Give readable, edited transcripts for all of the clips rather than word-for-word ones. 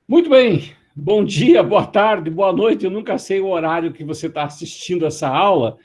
Muito bem, bom dia, boa tarde, boa noite. Eu nunca sei o horário que você está assistindo essa aula,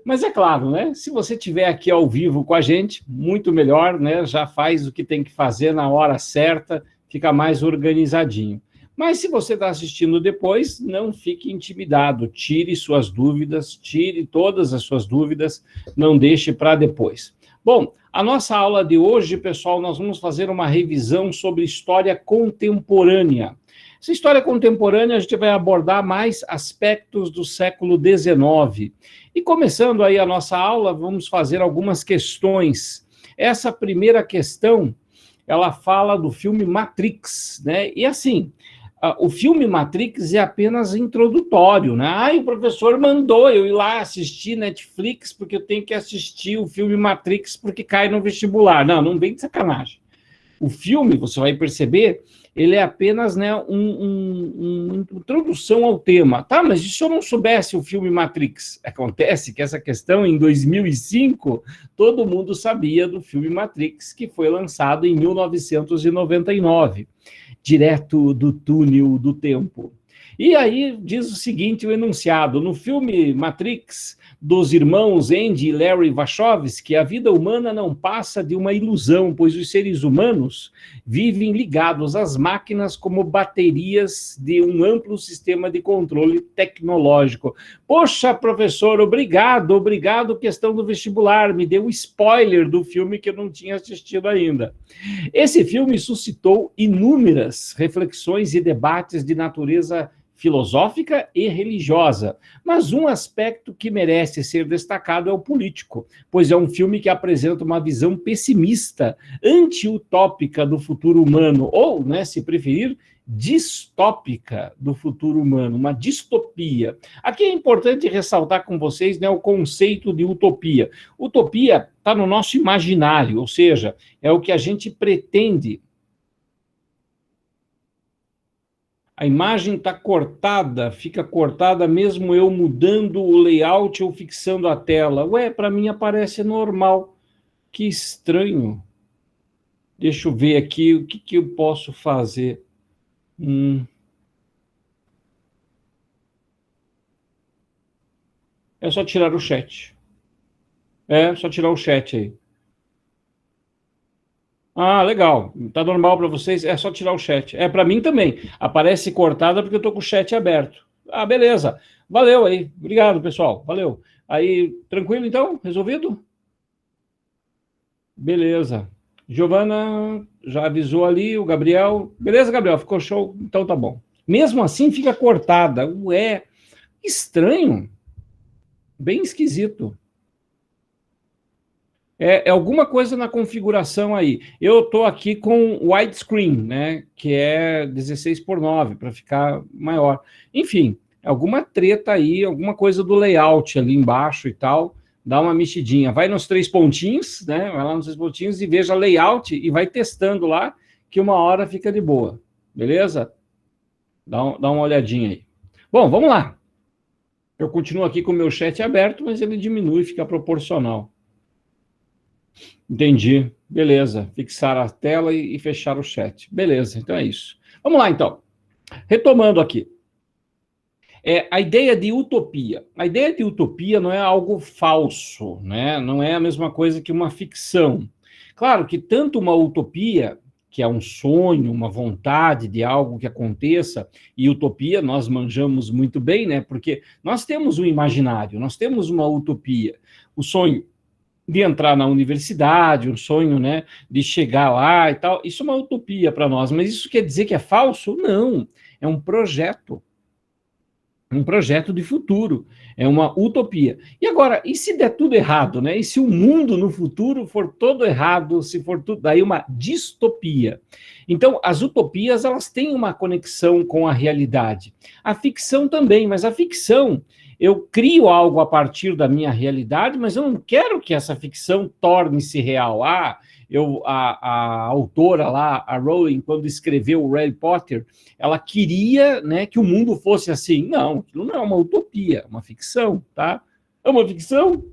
mas é claro, né? Se você estiver aqui ao vivo com a gente, muito melhor, né? Já faz o que tem que fazer na hora certa, fica mais organizadinho. Mas se você está assistindo depois, não fique intimidado, tire suas dúvidas, tire todas as suas dúvidas, não deixe para depois. Bom, a nossa aula de hoje, pessoal, nós vamos fazer uma revisão sobre história contemporânea. Essa história contemporânea, a gente vai abordar mais aspectos do século XIX. E começando aí a nossa aula, vamos fazer algumas questões. Essa primeira questão, ela fala do filme Matrix, né? E assim, o filme Matrix é apenas introdutório, né? Ah, o professor mandou eu ir lá assistir Netflix porque eu tenho que assistir o filme Matrix porque cai no vestibular. Não, não vem de sacanagem. O filme, você vai perceber, ele é apenas, né, uma introdução ao tema. Tá, mas e se eu não soubesse o filme Matrix? Acontece que essa questão, em 2005, todo mundo sabia do filme Matrix, que foi lançado em 1999, direto do túnel do tempo. E aí diz o seguinte, o enunciado, no filme Matrix, dos irmãos Andy e Larry Wachowski, a vida humana não passa de uma ilusão, pois os seres humanos vivem ligados às máquinas como baterias de um amplo sistema de controle tecnológico. Poxa, professor, obrigado, questão do vestibular, me deu um spoiler do filme que eu não tinha assistido ainda. Esse filme suscitou inúmeras reflexões e debates de natureza filosófica e religiosa, mas um aspecto que merece ser destacado é o político, pois é um filme que apresenta uma visão pessimista, anti-utópica do futuro humano, ou, né, se preferir, distópica do futuro humano, uma distopia. Aqui é importante ressaltar com vocês, né, o conceito de utopia. Utopia está no nosso imaginário, ou seja, é o que a gente pretende. A imagem está cortada, fica cortada mesmo eu mudando o layout ou fixando a tela. Ué, para mim aparece normal. Que estranho. Deixa eu ver aqui o que eu posso fazer. É só tirar o chat. É só tirar o chat aí. Ah, legal. Tá normal para vocês? É só tirar o chat. É para mim também. Aparece cortada porque eu tô com o chat aberto. Ah, beleza. Valeu aí. Obrigado, pessoal. Valeu. Aí, tranquilo então? Resolvido? Beleza. Giovana já avisou ali, o Gabriel. Beleza, Gabriel? Ficou show? Então tá bom. Mesmo assim fica cortada. Ué, estranho. Bem esquisito. É alguma coisa na configuração aí. Eu estou aqui com widescreen, né? Que é 16:9, para ficar maior. Enfim, alguma treta aí, alguma coisa do layout ali embaixo e tal. Dá uma mexidinha. Vai nos três pontinhos, né? Vai lá nos três pontinhos e veja layout e vai testando lá, que uma hora fica de boa. Beleza? Dá uma olhadinha aí. Bom, vamos lá. Eu continuo aqui com o meu chat aberto, mas ele diminui, fica proporcional. Entendi. Beleza. Fixar a tela e fechar o chat. Beleza, então é isso. Vamos lá, então. Retomando aqui. A ideia de utopia. A ideia de utopia não é algo falso, né? Não é a mesma coisa que uma ficção. Claro que tanto uma utopia, que é um sonho, uma vontade de algo que aconteça, e utopia nós manjamos muito bem, né? Porque nós temos um imaginário, nós temos uma utopia. O sonho de entrar na universidade, um sonho, né, de chegar lá e tal, isso é uma utopia para nós, mas isso quer dizer que é falso? Não, é um projeto de futuro, é uma utopia. E agora, e se der tudo errado, né? E se o mundo no futuro for todo errado, se for tudo, daí uma distopia. Então, as utopias, elas têm uma conexão com a realidade. A ficção também, mas a ficção, eu crio algo a partir da minha realidade, mas eu não quero que essa ficção torne-se real. A autora lá, a Rowling, quando escreveu o Harry Potter, ela queria, né, que o mundo fosse assim. Não, aquilo não é uma utopia, é uma ficção, tá? É uma ficção?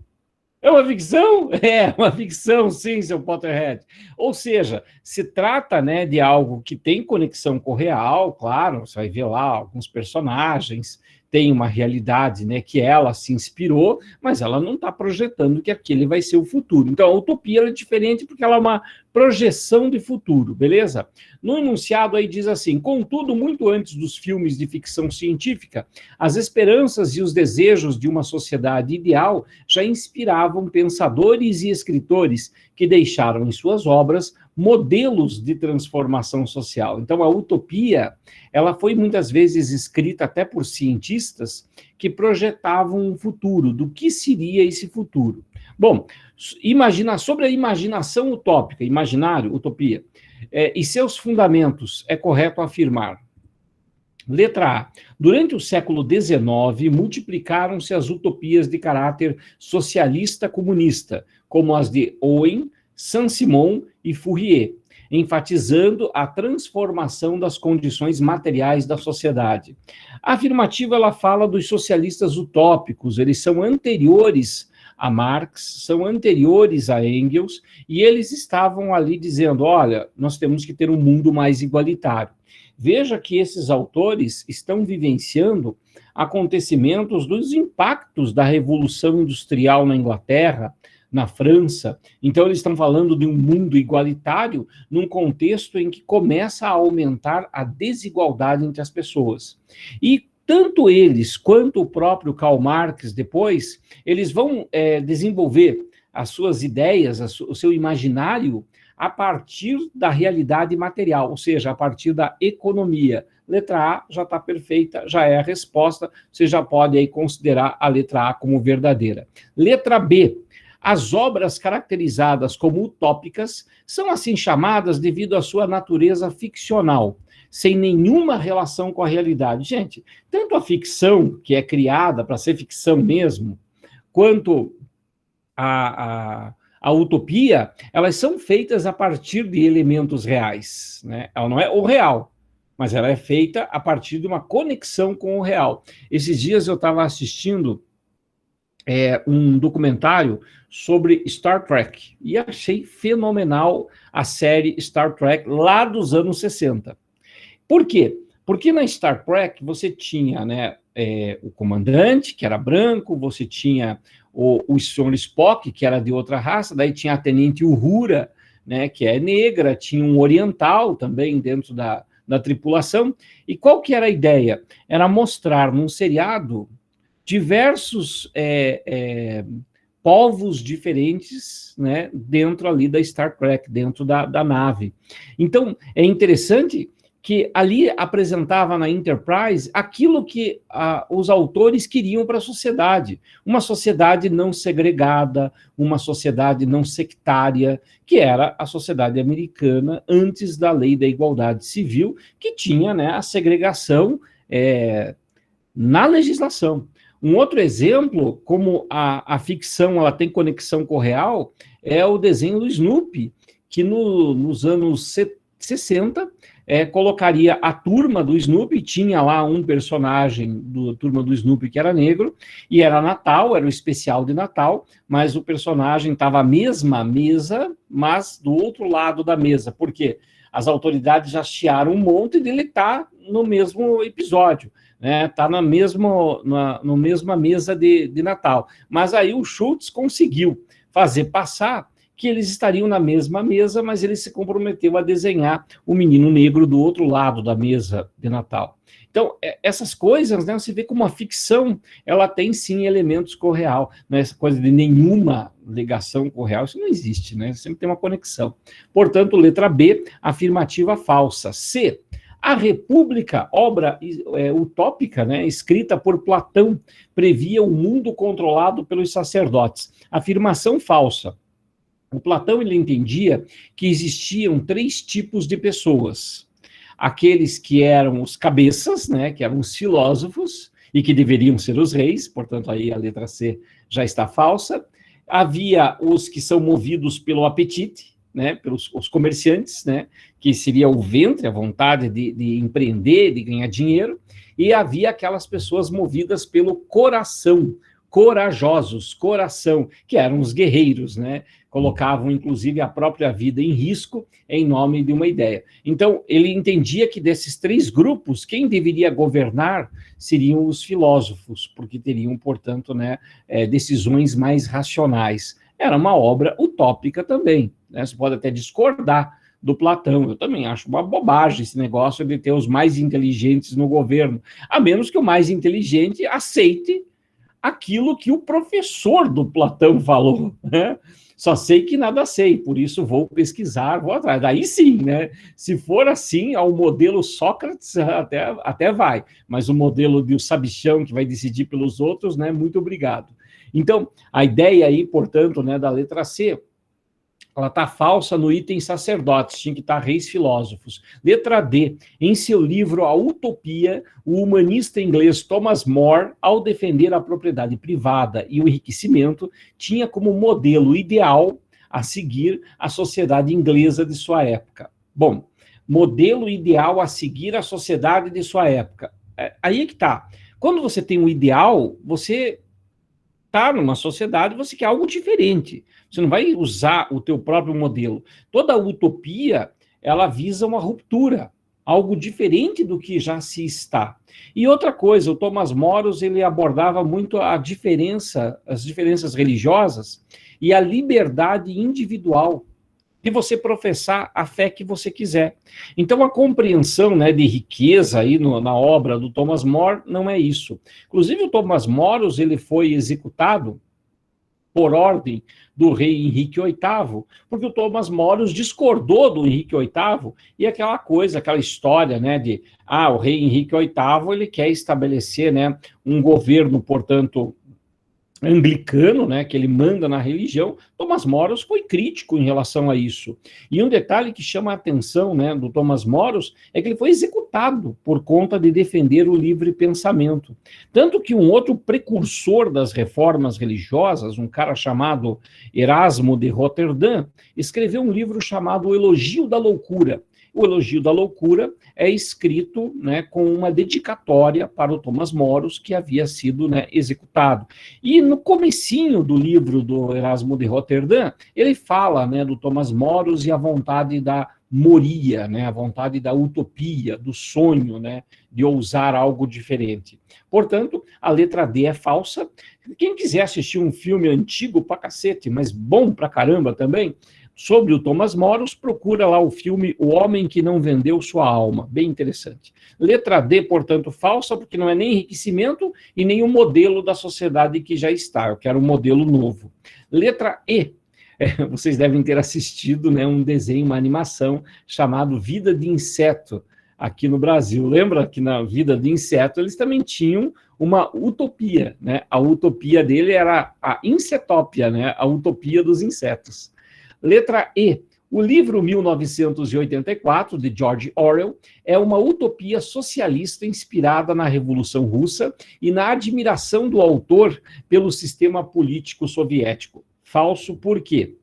É uma ficção? É uma ficção, sim, seu Potterhead. Ou seja, se trata, né, de algo que tem conexão com o real, claro, você vai ver lá alguns personagens, tem uma realidade, né, que ela se inspirou, mas ela não está projetando que aquele vai ser o futuro. Então, a utopia é diferente porque ela é uma projeção de futuro, beleza? No enunciado aí diz assim: contudo, muito antes dos filmes de ficção científica, as esperanças e os desejos de uma sociedade ideal já inspiravam pensadores e escritores que deixaram em suas obras modelos de transformação social. Então, a utopia, ela foi muitas vezes escrita até por cientistas que projetavam um futuro, do que seria esse futuro. Bom, sobre a imaginação utópica, imaginário, utopia, e seus fundamentos, é correto afirmar. Letra A. Durante o século XIX, multiplicaram-se as utopias de caráter socialista-comunista, como as de Owen, Saint-Simon e Fourier, enfatizando a transformação das condições materiais da sociedade. A afirmativa, ela fala dos socialistas utópicos, eles são anteriores a Marx, são anteriores a Engels, e eles estavam ali dizendo, olha, nós temos que ter um mundo mais igualitário. Veja que esses autores estão vivenciando acontecimentos dos impactos da Revolução Industrial na Inglaterra, na França. Então, eles estão falando de um mundo igualitário num contexto em que começa a aumentar a desigualdade entre as pessoas. E tanto eles quanto o próprio Karl Marx, depois, eles vão desenvolver as suas ideias, o seu imaginário, a partir da realidade material, ou seja, a partir da economia. Letra A já está perfeita, já é a resposta, você já pode aí considerar a letra A como verdadeira. Letra B. As obras caracterizadas como utópicas são assim chamadas devido à sua natureza ficcional, sem nenhuma relação com a realidade. Gente, tanto a ficção, que é criada para ser ficção mesmo, quanto a utopia, elas são feitas a partir de elementos reais, né? Ela não é o real, mas ela é feita a partir de uma conexão com o real. Esses dias eu estava assistindo um documentário sobre Star Trek, e achei fenomenal a série Star Trek lá dos anos 60. Por quê? Porque na Star Trek você tinha, né, o comandante, que era branco, você tinha o Sr. Spock, que era de outra raça, daí tinha a Tenente Uhura, né, que é negra, tinha um oriental também dentro da tripulação. E qual que era a ideia? Era mostrar num seriado diversos povos diferentes, né, dentro ali da Star Trek, dentro da nave. Então, é interessante que ali apresentava na Enterprise aquilo que os autores queriam para a sociedade. Uma sociedade não segregada, uma sociedade não sectária, que era a sociedade americana antes da lei da igualdade civil, que tinha, né, a segregação na legislação. Um outro exemplo, como a ficção ela tem conexão com o real, é o desenho do Snoopy, que nos anos 60 colocaria a turma do Snoopy, tinha lá um personagem da turma do Snoopy que era negro, e era Natal, era o especial de Natal, mas o personagem estava à mesma mesa, mas do outro lado da mesa. Por quê? As autoridades já chiaram um monte e ele está no mesmo episódio. Está na mesma mesa de Natal. Mas aí o Schultz conseguiu fazer passar que eles estariam na mesma mesa, mas ele se comprometeu a desenhar o menino negro do outro lado da mesa de Natal. Então, essas coisas, né, você vê como a ficção, ela tem sim elementos com o real, né, essa coisa de nenhuma ligação com o real, isso não existe, né, sempre tem uma conexão. Portanto, letra B, afirmativa falsa. C, a República, obra utópica, né, escrita por Platão, previa um mundo controlado pelos sacerdotes. Afirmação falsa. O Platão ele entendia que existiam 3 tipos de pessoas. Aqueles que eram os cabeças, né, que eram os filósofos, e que deveriam ser os reis, portanto, aí a letra C já está falsa. Havia os que são movidos pelo apetite, né, pelos os comerciantes, né, que seria o ventre, a vontade de empreender, de ganhar dinheiro, e havia aquelas pessoas movidas pelo coração, corajosos, coração, que eram os guerreiros, né? Colocavam, inclusive, a própria vida em risco em nome de uma ideia. Então, ele entendia que desses três grupos, quem deveria governar seriam os filósofos, porque teriam, portanto, né, decisões mais racionais. Era uma obra utópica também, né? Você pode até discordar do Platão. Eu também acho uma bobagem esse negócio de ter os mais inteligentes no governo, a menos que o mais inteligente aceite aquilo que o professor do Platão falou, né? Só sei que nada sei, por isso vou pesquisar, vou atrás. Daí sim, né? Se for assim, ao modelo Sócrates até vai, mas o modelo do sabichão que vai decidir pelos outros, né? Muito obrigado. Então, a ideia aí, portanto, né, da letra C, ela está falsa no item sacerdotes, tinha que estar reis filósofos. Letra D, em seu livro A Utopia, o humanista inglês Thomas More, ao defender a propriedade privada e o enriquecimento, tinha como modelo ideal a seguir a sociedade inglesa de sua época. Bom, modelo ideal a seguir a sociedade de sua época. Aí é que está. Quando você tem um ideal, você está numa sociedade, você quer algo diferente. Você não vai usar o teu próprio modelo. Toda utopia, ela visa uma ruptura, algo diferente do que já se está. E outra coisa, o Thomas More, ele abordava muito as diferenças religiosas e a liberdade individual de você professar a fé que você quiser. Então, a compreensão, né, de riqueza aí na obra do Thomas More não é isso. Inclusive, o Thomas More, ele foi executado por ordem do rei Henrique VIII, porque o Thomas More discordou do Henrique VIII, e aquela coisa, aquela história, né, de, o rei Henrique VIII, ele quer estabelecer, né, um governo, portanto, anglicano, né, que ele manda na religião. Thomas More foi crítico em relação a isso. E um detalhe que chama a atenção, né, do Thomas More é que ele foi executado por conta de defender o livre pensamento. Tanto que um outro precursor das reformas religiosas, um cara chamado Erasmo de Roterdã, escreveu um livro chamado O Elogio da Loucura. O Elogio da Loucura é escrito, né, com uma dedicatória para o Thomas More, que havia sido, né, executado. E no comecinho do livro do Erasmo de Roterdã, ele fala, né, do Thomas More e a vontade da moria, né, a vontade da utopia, do sonho, né, de ousar algo diferente. Portanto, a letra D é falsa. Quem quiser assistir um filme antigo pra cacete, mas bom pra caramba também, sobre o Thomas More, procura lá o filme O Homem que Não Vendeu Sua Alma, bem interessante. Letra D, portanto, falsa, porque não é nem enriquecimento e nem o modelo da sociedade que já está, eu quero um modelo novo. Letra E, vocês devem ter assistido, né, um desenho, uma animação chamado Vida de Inseto, aqui no Brasil. Lembra que na Vida de Inseto eles também tinham uma utopia, né? A utopia dele era a insetópia, né? A utopia dos insetos. Letra E. O livro 1984, de George Orwell, é uma utopia socialista inspirada na Revolução Russa e na admiração do autor pelo sistema político soviético. Falso por quê?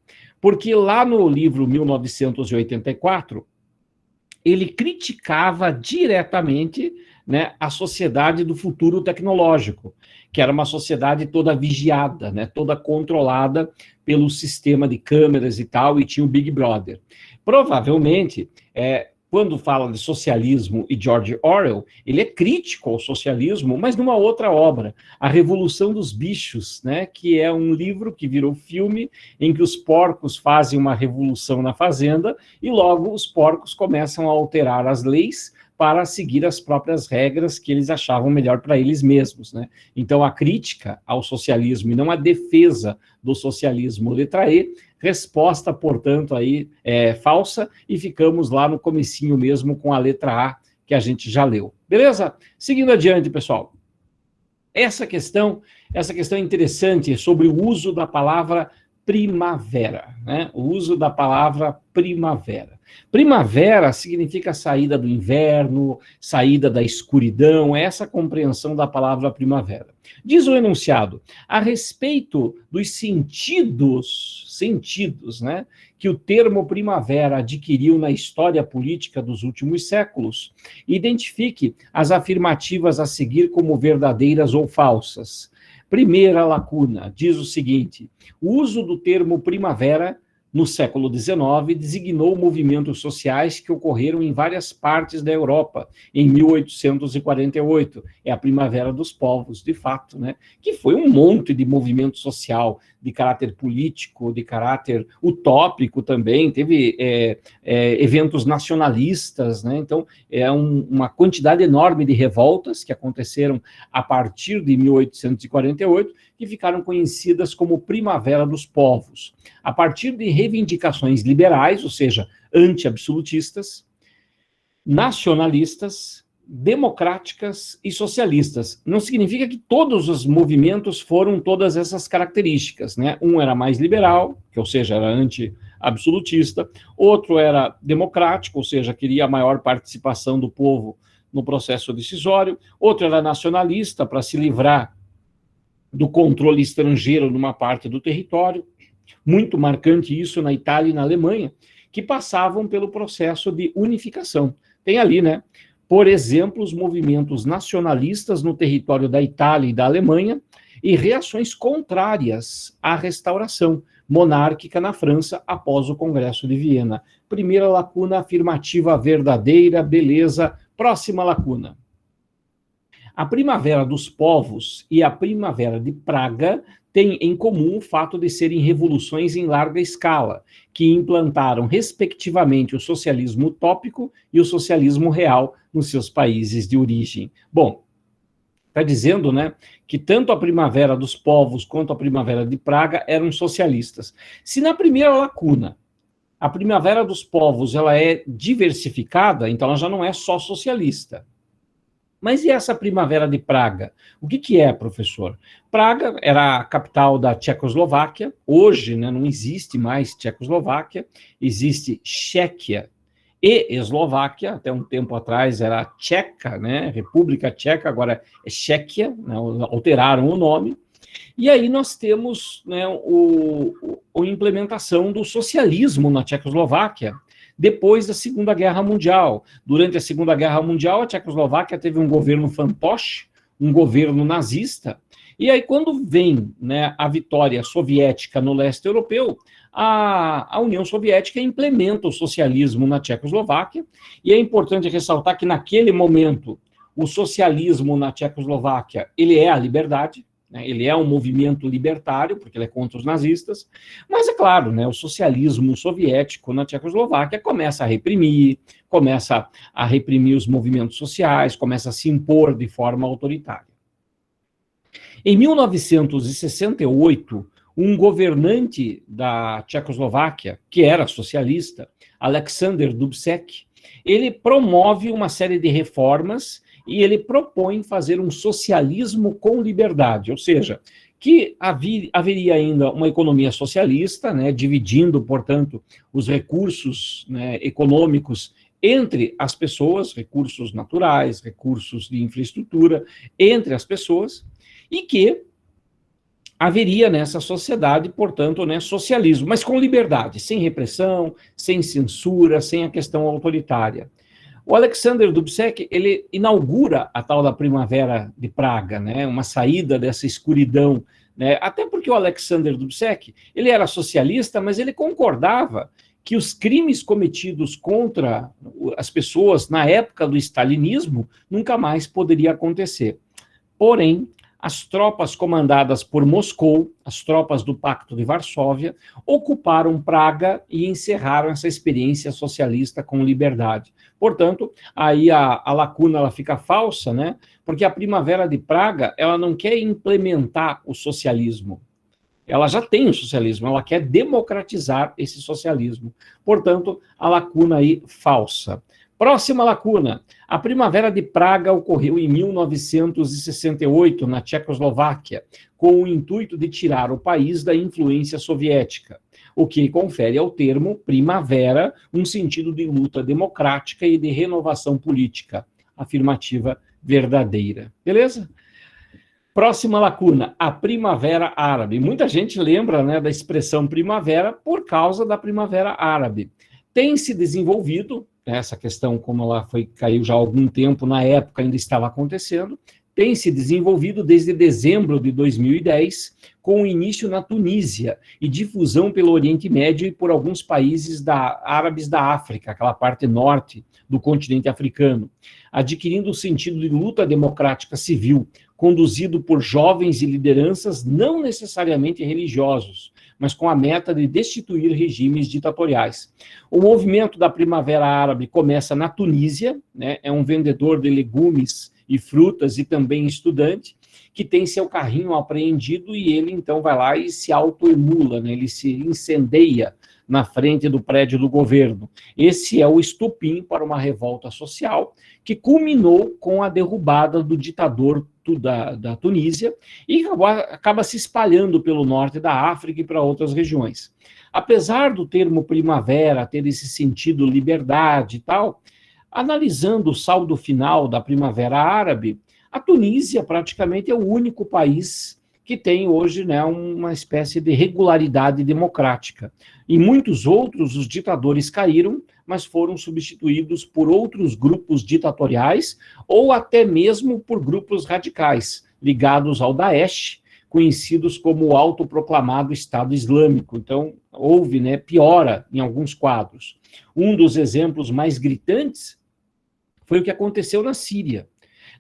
Porque lá no livro 1984, ele criticava diretamente, né, a sociedade do futuro tecnológico, que era uma sociedade toda vigiada, né, toda controlada pelo sistema de câmeras e tal, e tinha o Big Brother. Provavelmente, quando fala de socialismo e George Orwell, ele é crítico ao socialismo, mas numa outra obra, A Revolução dos Bichos, né, que é um livro que virou filme, em que os porcos fazem uma revolução na fazenda, e logo os porcos começam a alterar as leis para seguir as próprias regras que eles achavam melhor para eles mesmos, né? Então, a crítica ao socialismo e não a defesa do socialismo, letra E, resposta, portanto, aí falsa, e ficamos lá no comecinho mesmo com a letra A, que a gente já leu. Beleza? Seguindo adiante, pessoal. Essa questão é interessante sobre o uso da palavra primavera, né? O uso da palavra primavera. Primavera significa saída do inverno, saída da escuridão, é essa a compreensão da palavra primavera. Diz o enunciado, a respeito dos sentidos, né, que o termo primavera adquiriu na história política dos últimos séculos, identifique as afirmativas a seguir como verdadeiras ou falsas. Primeira lacuna, diz o seguinte: o uso do termo primavera no século XIX designou movimentos sociais que ocorreram em várias partes da Europa em 1848. É a Primavera dos Povos, de fato, né? Que foi um monte de movimento social de caráter político, de caráter utópico também, teve eventos nacionalistas, né? Então, uma quantidade enorme de revoltas que aconteceram a partir de 1848, que ficaram conhecidas como Primavera dos Povos, a partir de reivindicações liberais, ou seja, anti-absolutistas, nacionalistas, democráticas e socialistas. Não significa que todos os movimentos foram todas essas características, né? Um era mais liberal, que, ou seja, era anti-absolutista, outro era democrático, ou seja, queria a maior participação do povo no processo decisório, outro era nacionalista, para se livrar do controle estrangeiro numa parte do território, muito marcante isso na Itália e na Alemanha, que passavam pelo processo de unificação. Tem ali, né, por exemplo, os movimentos nacionalistas no território da Itália e da Alemanha e reações contrárias à restauração monárquica na França após o Congresso de Viena. Primeira lacuna, afirmativa verdadeira, beleza. Próxima lacuna. A Primavera dos Povos e a Primavera de Praga têm em comum o fato de serem revoluções em larga escala, que implantaram, respectivamente, o socialismo utópico e o socialismo real nos seus países de origem. Bom, está dizendo, né, que tanto a Primavera dos Povos quanto a Primavera de Praga eram socialistas. Se na primeira lacuna a Primavera dos Povos ela é diversificada, então ela já não é só socialista. Mas e essa Primavera de Praga? O que é, professor? Praga era a capital da Tchecoslováquia. Hoje, né, não existe mais Tchecoslováquia, existe Chequia e Eslováquia. Até um tempo atrás era Tcheca, né, República Tcheca, agora é Chequia, né, alteraram o nome. E aí nós temos, né, a implementação do socialismo na Tchecoslováquia, depois da Segunda Guerra Mundial. Durante a Segunda Guerra Mundial, a Tchecoslováquia teve um governo fantoche, um governo nazista, e aí quando vem, né, a vitória soviética no leste europeu, a União Soviética implementa o socialismo na Tchecoslováquia, e é importante ressaltar que naquele momento o socialismo na Tchecoslováquia, ele é a liberdade, ele é um movimento libertário, porque ele é contra os nazistas, mas é claro, né, o socialismo soviético na Tchecoslováquia começa a reprimir os movimentos sociais, começa a se impor de forma autoritária. Em 1968, um governante da Tchecoslováquia, que era socialista, Alexander Dubček, ele promove uma série de reformas e ele propõe fazer um socialismo com liberdade, ou seja, que haveria ainda uma economia socialista, né, dividindo, portanto, os recursos, né, econômicos entre as pessoas, recursos naturais, recursos de infraestrutura, entre as pessoas, e que haveria nessa sociedade, portanto, né, socialismo, mas com liberdade, sem repressão, sem censura, sem a questão autoritária. O Alexander Dubček, ele inaugura a tal da Primavera de Praga, né, uma saída dessa escuridão, né, até porque o Alexander Dubček, ele era socialista, mas ele concordava que os crimes cometidos contra as pessoas na época do stalinismo nunca mais poderia acontecer. Porém, as tropas comandadas por Moscou, as tropas do Pacto de Varsóvia, ocuparam Praga e encerraram essa experiência socialista com liberdade. Portanto, aí a lacuna ela fica falsa, né? Porque a Primavera de Praga ela não quer implementar o socialismo. Ela já tem o socialismo, ela quer democratizar esse socialismo. Portanto, a lacuna aí falsa. Próxima lacuna. A Primavera de Praga ocorreu em 1968, na Tchecoslováquia, com o intuito de tirar o país da influência soviética, o que confere ao termo primavera um sentido de luta democrática e de renovação política. Afirmativa verdadeira. Beleza? Próxima lacuna, a Primavera Árabe. Muita gente lembra, né, da expressão primavera por causa da Primavera Árabe. Tem se desenvolvido essa questão, como ela caiu já há algum tempo, na época ainda estava acontecendo, tem se desenvolvido desde dezembro de 2010, com o início na Tunísia e difusão pelo Oriente Médio e por alguns países árabes da África, aquela parte norte do continente africano, adquirindo o sentido de luta democrática civil, conduzido por jovens e lideranças não necessariamente religiosos, mas com a meta de destituir regimes ditatoriais. O movimento da Primavera Árabe começa na Tunísia, né, é um vendedor de legumes e frutas e também estudante, que tem seu carrinho apreendido e ele então vai lá e se autoemula, né, ele se incendeia na frente do prédio do governo. Esse é o estopim para uma revolta social que culminou com a derrubada do ditador da Tunísia e acaba se espalhando pelo norte da África e para outras regiões. Apesar do termo primavera ter esse sentido liberdade e tal, analisando o saldo final da Primavera Árabe, a Tunísia praticamente é o único país que tem hoje, né, uma espécie de regularidade democrática. Em muitos outros, os ditadores caíram, mas foram substituídos por outros grupos ditatoriais ou até mesmo por grupos radicais, ligados ao Daesh, conhecidos como o autoproclamado Estado Islâmico. Então, houve, né, piora em alguns quadros. Um dos exemplos mais gritantes foi o que aconteceu na Síria.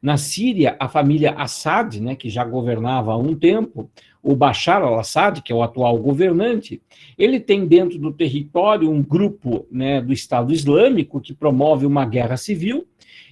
Na Síria, a família Assad, né, que já governava há um tempo, o Bashar al-Assad, que é o atual governante, ele tem dentro do território um grupo, né, do Estado Islâmico que promove uma guerra civil,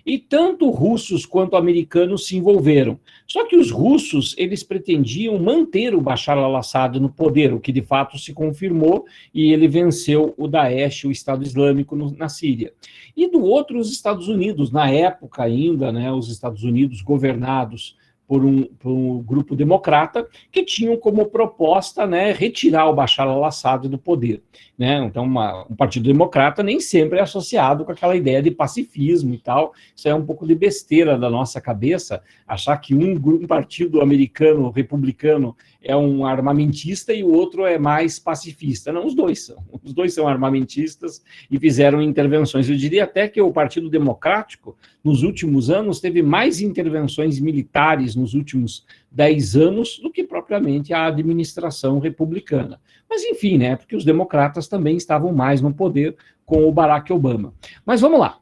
e tanto russos quanto americanos se envolveram. Só que os russos, eles pretendiam manter o Bashar al-Assad no poder, o que de fato se confirmou, e ele venceu o Daesh, o Estado Islâmico, na Síria. E do outro, os Estados Unidos, na época ainda, né, os Estados Unidos governados por um grupo democrata que tinham como proposta, né, retirar o Bashar al-Assad do poder. Né? Então, um partido democrata nem sempre é associado com aquela ideia de pacifismo e tal. Isso é um pouco de besteira da nossa cabeça, achar que um partido americano republicano é um armamentista e o outro é mais pacifista. Não, os dois são. Os dois são armamentistas e fizeram intervenções. Eu diria até que o Partido Democrático, nos últimos anos, teve mais intervenções militares nos últimos 10 anos do que propriamente a administração republicana. Mas, enfim, né, porque os democratas também estavam mais no poder com o Barack Obama. Mas vamos lá.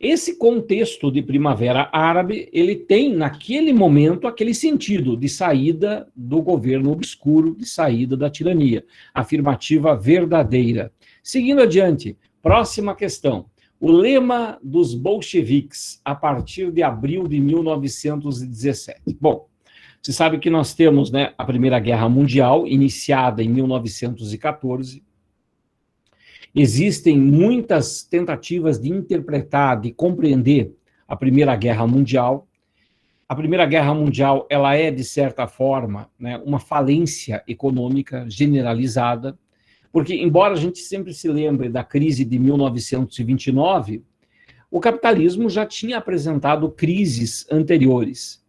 Esse contexto de Primavera Árabe, ele tem, naquele momento, aquele sentido de saída do governo obscuro, de saída da tirania. Afirmativa verdadeira. Seguindo adiante, próxima questão. O lema dos bolcheviques, a partir de abril de 1917. Bom, você sabe que nós temos, né, a Primeira Guerra Mundial, iniciada em 1914. Existem muitas tentativas de interpretar, de compreender a Primeira Guerra Mundial. A Primeira Guerra Mundial, ela é, de certa forma, né, uma falência econômica generalizada, porque, embora a gente sempre se lembre da crise de 1929, o capitalismo já tinha apresentado crises anteriores.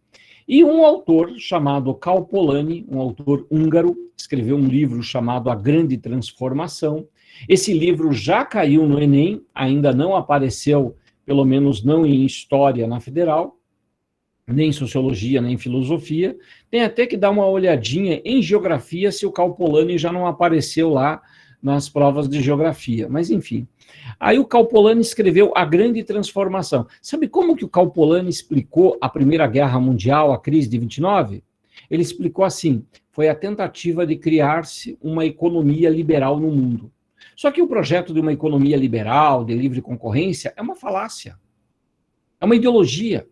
E um autor chamado Karl Polanyi, um autor húngaro, escreveu um livro chamado A Grande Transformação. Esse livro já caiu no Enem, ainda não apareceu, pelo menos não em História na Federal, nem em Sociologia, nem em Filosofia. Tem até que dar uma olhadinha em Geografia se o Karl Polanyi já não apareceu lá nas provas de Geografia. Mas, enfim. Aí o Karl Polanyi escreveu A Grande Transformação. Sabe como que o Karl Polanyi explicou a Primeira Guerra Mundial, a crise de 29? Ele explicou assim: foi a tentativa de criar-se uma economia liberal no mundo. Só que o projeto de uma economia liberal, de livre concorrência, é uma falácia. É uma ideologia.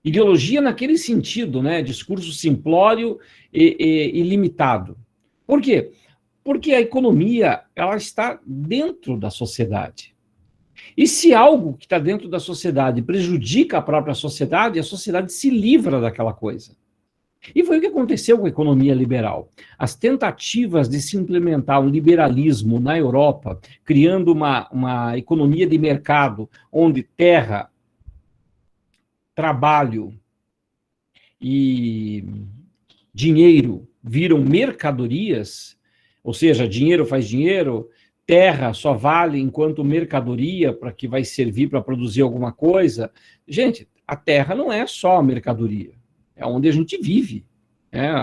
Ideologia naquele sentido, né? Discurso simplório e limitado. Por quê? Porque a economia, ela está dentro da sociedade. E se algo que está dentro da sociedade prejudica a própria sociedade, a sociedade se livra daquela coisa. E foi o que aconteceu com a economia liberal. As tentativas de se implementar um liberalismo na Europa, criando uma economia de mercado, onde terra, trabalho e dinheiro viram mercadorias, ou seja, dinheiro faz dinheiro, terra só vale enquanto mercadoria para que vai servir para produzir alguma coisa. Gente, a Terra não é só a mercadoria, é onde a gente vive.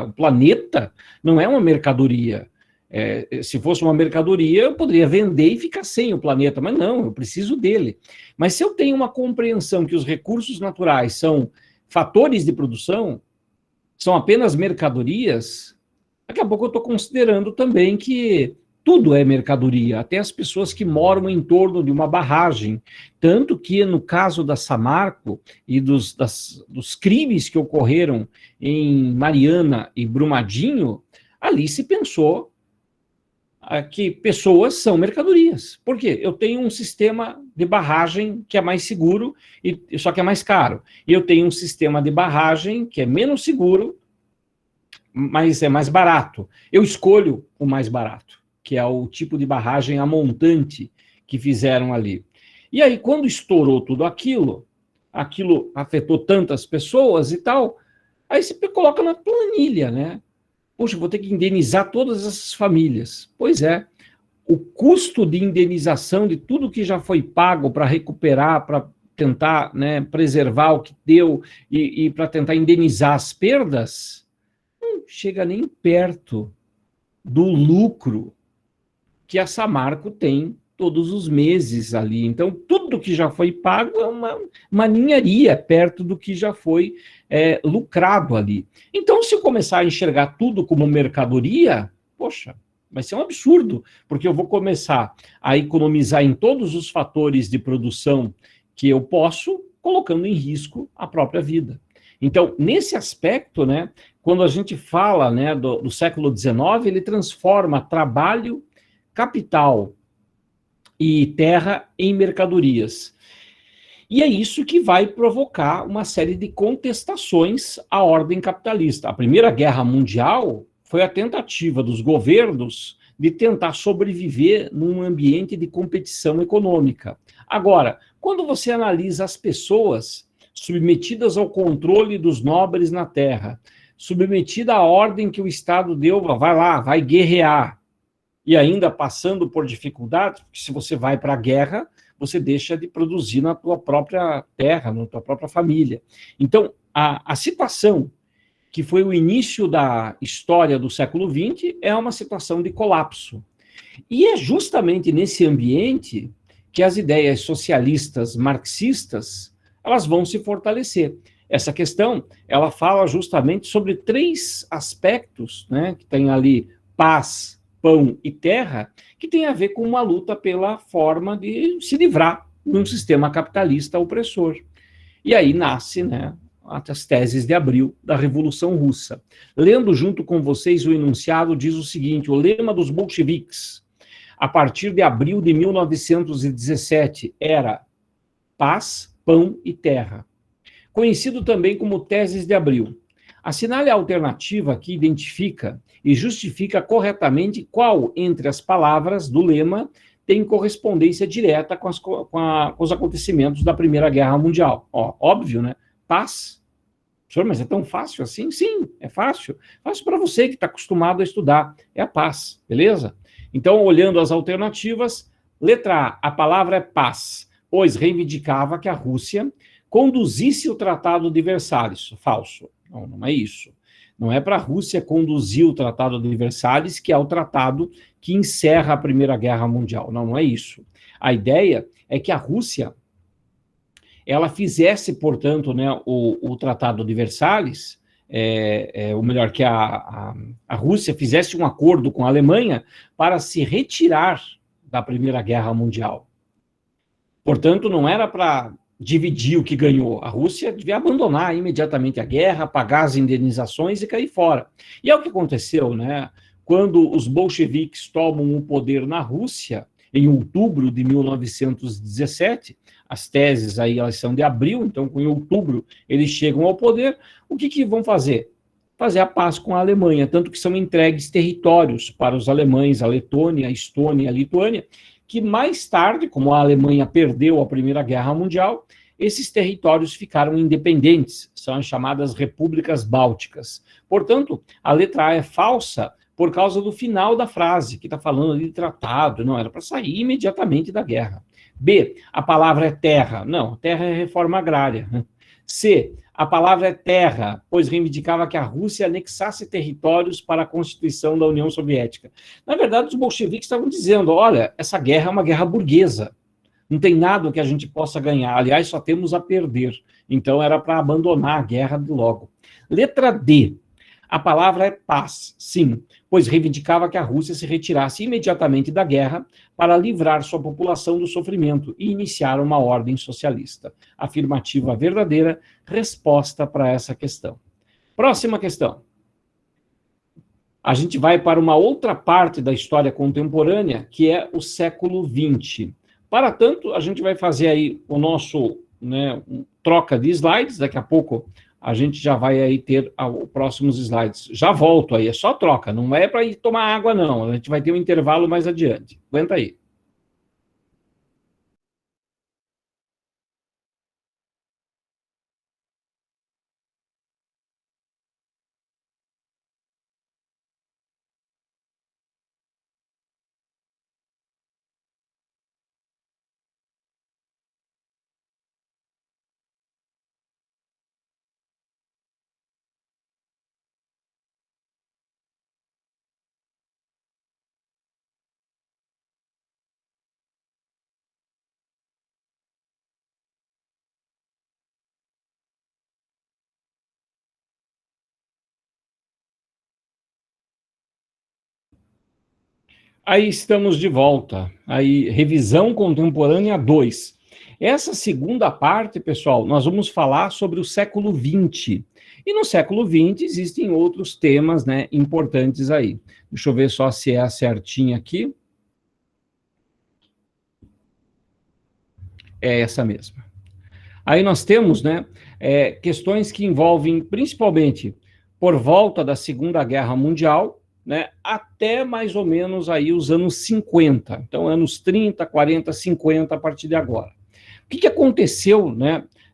O planeta não é uma mercadoria. Se fosse uma mercadoria, eu poderia vender e ficar sem o planeta, mas não, eu preciso dele. Mas se eu tenho uma compreensão que os recursos naturais são fatores de produção, são apenas mercadorias, daqui a pouco eu estou considerando também que tudo é mercadoria, até as pessoas que moram em torno de uma barragem. Tanto que, no caso da Samarco e dos crimes que ocorreram em Mariana e Brumadinho, ali se pensou que pessoas são mercadorias. Por quê? Eu tenho um sistema de barragem que é mais seguro, só que é mais caro. E eu tenho um sistema de barragem que é menos seguro, mas é mais barato. Eu escolho o mais barato, que é o tipo de barragem a montante que fizeram ali. E aí, quando estourou tudo aquilo afetou tantas pessoas e tal, aí você coloca na planilha, né? Poxa, vou ter que indenizar todas essas famílias. Pois é, o custo de indenização de tudo que já foi pago para recuperar, para tentar, né, preservar o que deu e para tentar indenizar as perdas, não chega nem perto do lucro que a Samarco tem todos os meses ali. Então, tudo que já foi pago é uma ninharia perto do que já foi lucrado ali. Então, se eu começar a enxergar tudo como mercadoria, poxa, vai ser um absurdo, porque eu vou começar a economizar em todos os fatores de produção que eu posso, colocando em risco a própria vida. Então, nesse aspecto, né, quando a gente fala, né, do século XIX, ele transforma trabalho, capital e terra em mercadorias. E é isso que vai provocar uma série de contestações à ordem capitalista. A Primeira Guerra Mundial foi a tentativa dos governos de tentar sobreviver num ambiente de competição econômica. Agora, quando você analisa as pessoas submetidas ao controle dos nobres na terra, submetida à ordem que o Estado deu, vai lá, vai guerrear, e ainda passando por dificuldades, porque se você vai para a guerra, você deixa de produzir na tua própria terra, na tua própria família. Então, a situação que foi o início da história do século XX é uma situação de colapso. E é justamente nesse ambiente que as ideias socialistas, marxistas, elas vão se fortalecer. Essa questão, ela fala justamente sobre 3 aspectos, né, que tem ali paz, pão e terra, que tem a ver com uma luta pela forma de se livrar de um sistema capitalista opressor. E aí nasce, né, as teses de abril da Revolução Russa. Lendo junto com vocês o enunciado, diz o seguinte: o lema dos bolcheviques, a partir de abril de 1917, era paz, pão e terra. Conhecido também como teses de abril. Assinale a alternativa que identifica e justifica corretamente qual, entre as palavras do lema, tem correspondência direta com os acontecimentos da Primeira Guerra Mundial. Óbvio, né? Paz. Senhor, mas é tão fácil assim? Sim, é fácil. Fácil para você que está acostumado a estudar. É a paz, beleza? Então, olhando as alternativas, letra A palavra é paz, pois reivindicava que a Rússia conduzisse o Tratado de Versalhes. Falso. Não é isso. Não é para a Rússia conduzir o Tratado de Versalhes, que é o tratado que encerra a Primeira Guerra Mundial. Não é isso. A ideia é que a Rússia ela fizesse, portanto, né, o Tratado de Versalhes, ou melhor, que a Rússia fizesse um acordo com a Alemanha para se retirar da Primeira Guerra Mundial. Portanto, não era para dividir o que ganhou. A Rússia devia abandonar imediatamente a guerra, pagar as indenizações e cair fora. E é o que aconteceu, né? Quando os bolcheviques tomam o poder na Rússia, em outubro de 1917, as teses aí elas são de abril, então em outubro eles chegam ao poder, o que vão fazer? Fazer a paz com a Alemanha, tanto que são entregues territórios para os alemães, a Letônia, a Estônia e a Lituânia, que mais tarde, como a Alemanha perdeu a Primeira Guerra Mundial, esses territórios ficaram independentes, são as chamadas repúblicas bálticas. Portanto, a letra A é falsa por causa do final da frase, que está falando ali de tratado, não, era para sair imediatamente da guerra. B, a palavra é terra. Não, terra é reforma agrária. C, a palavra é terra, pois reivindicava que a Rússia anexasse territórios para a constituição da União Soviética. Na verdade, os bolcheviques estavam dizendo, olha, essa guerra é uma guerra burguesa, não tem nada que a gente possa ganhar, aliás, só temos a perder. Então, era para abandonar a guerra de logo. Letra D, a palavra é paz, sim, pois reivindicava que a Rússia se retirasse imediatamente da guerra para livrar sua população do sofrimento e iniciar uma ordem socialista. Afirmativa verdadeira, resposta para essa questão. Próxima questão. A gente vai para uma outra parte da história contemporânea, que é o século XX. Para tanto, a gente vai fazer aí o nosso, troca de slides, daqui a pouco a gente já vai aí ter os próximos slides. Já volto aí, é só troca, não é para ir tomar água, não. A gente vai ter um intervalo mais adiante. Aguenta aí. Aí estamos de volta. Aí, revisão contemporânea 2. Essa segunda parte, pessoal, nós vamos falar sobre o século XX. E no século XX existem outros temas, importantes aí. Deixa eu ver só se é certinha aqui. É essa mesma. Aí nós temos, questões que envolvem, principalmente, por volta da Segunda Guerra Mundial, até mais ou menos aí os anos 50. Então, anos 30, 40, 50, a partir de agora. O que aconteceu,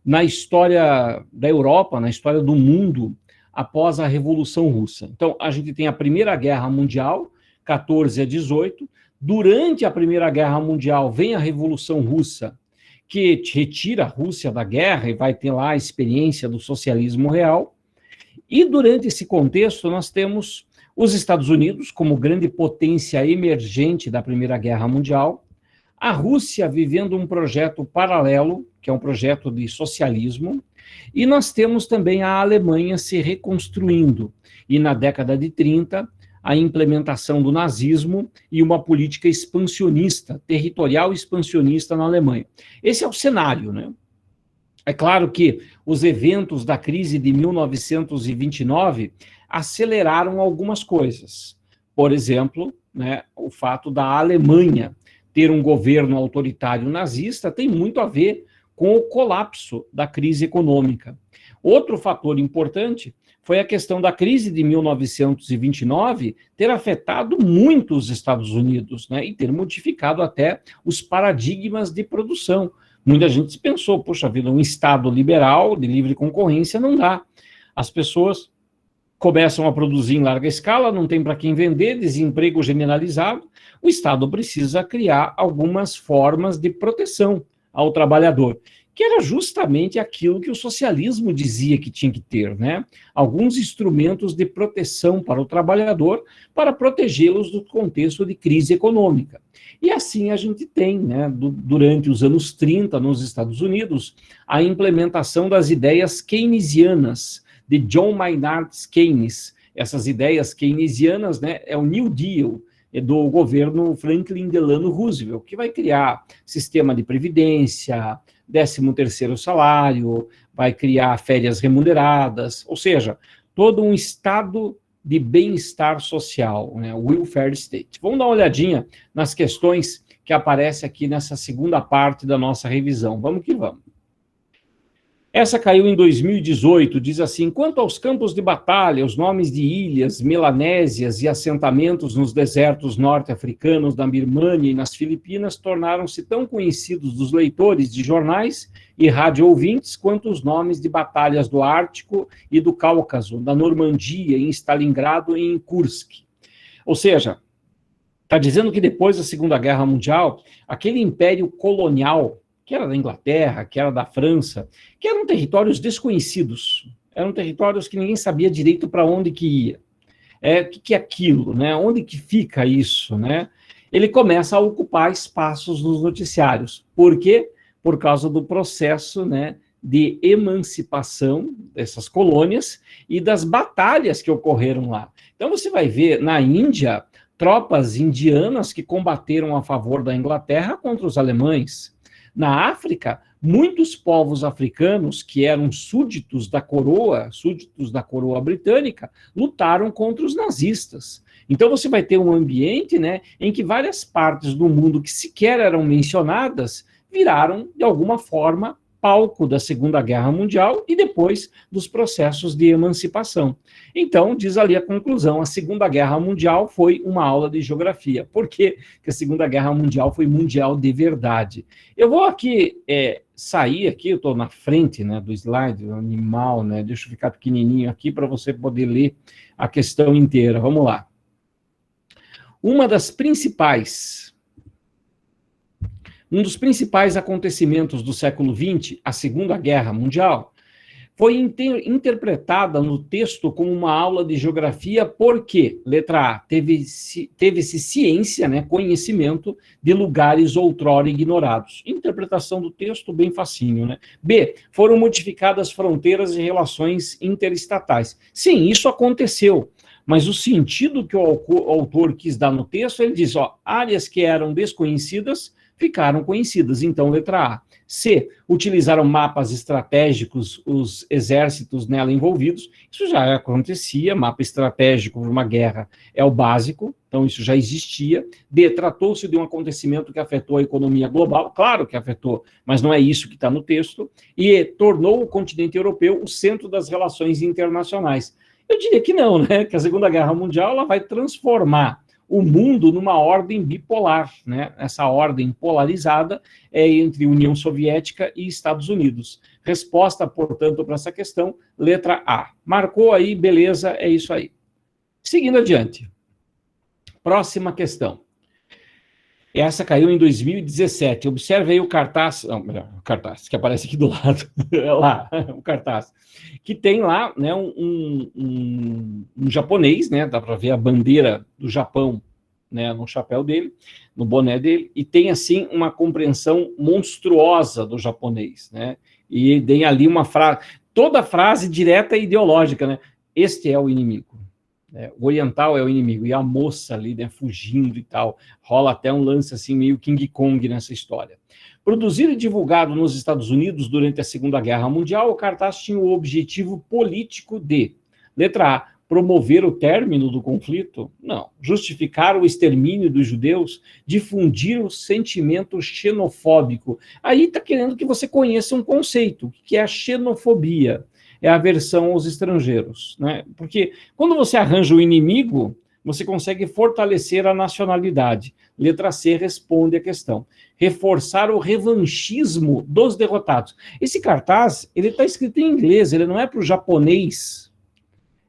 na história da Europa, na história do mundo, após a Revolução Russa? Então, a gente tem a Primeira Guerra Mundial, 14 a 18. Durante a Primeira Guerra Mundial, vem a Revolução Russa, que retira a Rússia da guerra e vai ter lá a experiência do socialismo real. E durante esse contexto, nós temos os Estados Unidos como grande potência emergente da Primeira Guerra Mundial, a Rússia vivendo um projeto paralelo, que é um projeto de socialismo, e nós temos também a Alemanha se reconstruindo, e na década de 30, a implementação do nazismo e uma política expansionista, territorial expansionista na Alemanha. Esse é o cenário, É claro que os eventos da crise de 1929 aceleraram algumas coisas. Por exemplo, o fato da Alemanha ter um governo autoritário nazista tem muito a ver com o colapso da crise econômica. Outro fator importante foi a questão da crise de 1929 ter afetado muito os Estados Unidos, e ter modificado até os paradigmas de produção. Muita gente pensou, poxa vida, um Estado liberal, de livre concorrência, não dá. As pessoas começam a produzir em larga escala, não tem para quem vender, desemprego generalizado, o Estado precisa criar algumas formas de proteção ao trabalhador, que era justamente aquilo que o socialismo dizia que tinha que ter, Alguns instrumentos de proteção para o trabalhador, para protegê-los do contexto de crise econômica. E assim a gente tem, durante os anos 30, nos Estados Unidos, a implementação das ideias keynesianas, de John Maynard Keynes. Essas ideias keynesianas, é o New Deal, do governo Franklin Delano Roosevelt, que vai criar sistema de previdência, 13º salário, vai criar férias remuneradas, ou seja, todo um estado de bem-estar social, welfare state. Vamos dar uma olhadinha nas questões que aparecem aqui nessa segunda parte da nossa revisão. Vamos que vamos. Essa caiu em 2018, diz assim: quanto aos campos de batalha, os nomes de ilhas, melanésias e assentamentos nos desertos norte-africanos, da Birmânia e nas Filipinas tornaram-se tão conhecidos dos leitores de jornais e rádio-ouvintes quanto os nomes de batalhas do Ártico e do Cáucaso, da Normandia, em Stalingrado e em Kursk. Ou seja, está dizendo que depois da Segunda Guerra Mundial, aquele império colonial que era da Inglaterra, que era da França, que eram territórios desconhecidos, eram territórios que ninguém sabia direito para onde que ia. O que é aquilo, né? Onde que fica isso, né? Ele começa a ocupar espaços nos noticiários. Por quê? Por causa do processo, né, de emancipação dessas colônias e das batalhas que ocorreram lá. Então você vai ver na Índia tropas indianas que combateram a favor da Inglaterra contra os alemães. Na África, muitos povos africanos que eram súditos da coroa britânica, lutaram contra os nazistas. Então você vai ter um ambiente, né, em que várias partes do mundo que sequer eram mencionadas viraram, de alguma forma, palco da Segunda Guerra Mundial e depois dos processos de emancipação. Então, diz ali a conclusão, a Segunda Guerra Mundial foi uma aula de geografia. Por quê? Porque a Segunda Guerra Mundial foi mundial de verdade. Eu vou aqui sair aqui, eu estou na frente, né, do slide, do animal, né, deixa eu ficar pequenininho aqui para você poder ler a questão inteira. Vamos lá. Um dos principais acontecimentos do século XX, a Segunda Guerra Mundial, foi interpretada no texto como uma aula de geografia porque, letra A, teve-se ciência, né, conhecimento de lugares outrora ignorados. Interpretação do texto bem facinho, né? B, foram modificadas fronteiras e relações interestatais. Sim, isso aconteceu, mas o sentido que o autor quis dar no texto, ele diz, áreas que eram desconhecidas ficaram conhecidas. Então, letra A. C, utilizaram mapas estratégicos, os exércitos nela envolvidos. Isso já acontecia, mapa estratégico de uma guerra é o básico, então isso já existia. D, tratou-se de um acontecimento que afetou a economia global, claro que afetou, mas não é isso que está no texto. E E, tornou o continente europeu o centro das relações internacionais. Eu diria que não, né? Que a Segunda Guerra Mundial ela vai transformar o mundo numa ordem bipolar, né? Essa ordem polarizada é entre União Soviética e Estados Unidos. Resposta, portanto, para essa questão, letra A. Marcou aí, beleza, é isso aí. Seguindo adiante. Próxima questão. Essa caiu em 2017. Observe aí o cartaz, não, melhor, o cartaz, que aparece aqui do lado, lá, o cartaz, que tem lá, né, um japonês, né, dá para ver a bandeira do Japão, né, no chapéu dele, no boné dele, e tem, assim, uma compreensão monstruosa do japonês, né, e tem ali uma frase, toda frase direta e ideológica, né, este é o inimigo. O oriental é o inimigo, e a moça ali, né, fugindo e tal, rola até um lance assim meio King Kong nessa história. Produzido e divulgado nos Estados Unidos durante a Segunda Guerra Mundial, o cartaz tinha o objetivo político de, letra A, promover o término do conflito? Não. Justificar o extermínio dos judeus? Difundir o sentimento xenofóbico? Aí está querendo que você conheça um conceito, que é a xenofobia. É a aversão aos estrangeiros, né? Porque quando você arranja o inimigo, você consegue fortalecer a nacionalidade. Letra C responde a questão. Reforçar o revanchismo dos derrotados. Esse cartaz, ele está escrito em inglês, ele não é para o japonês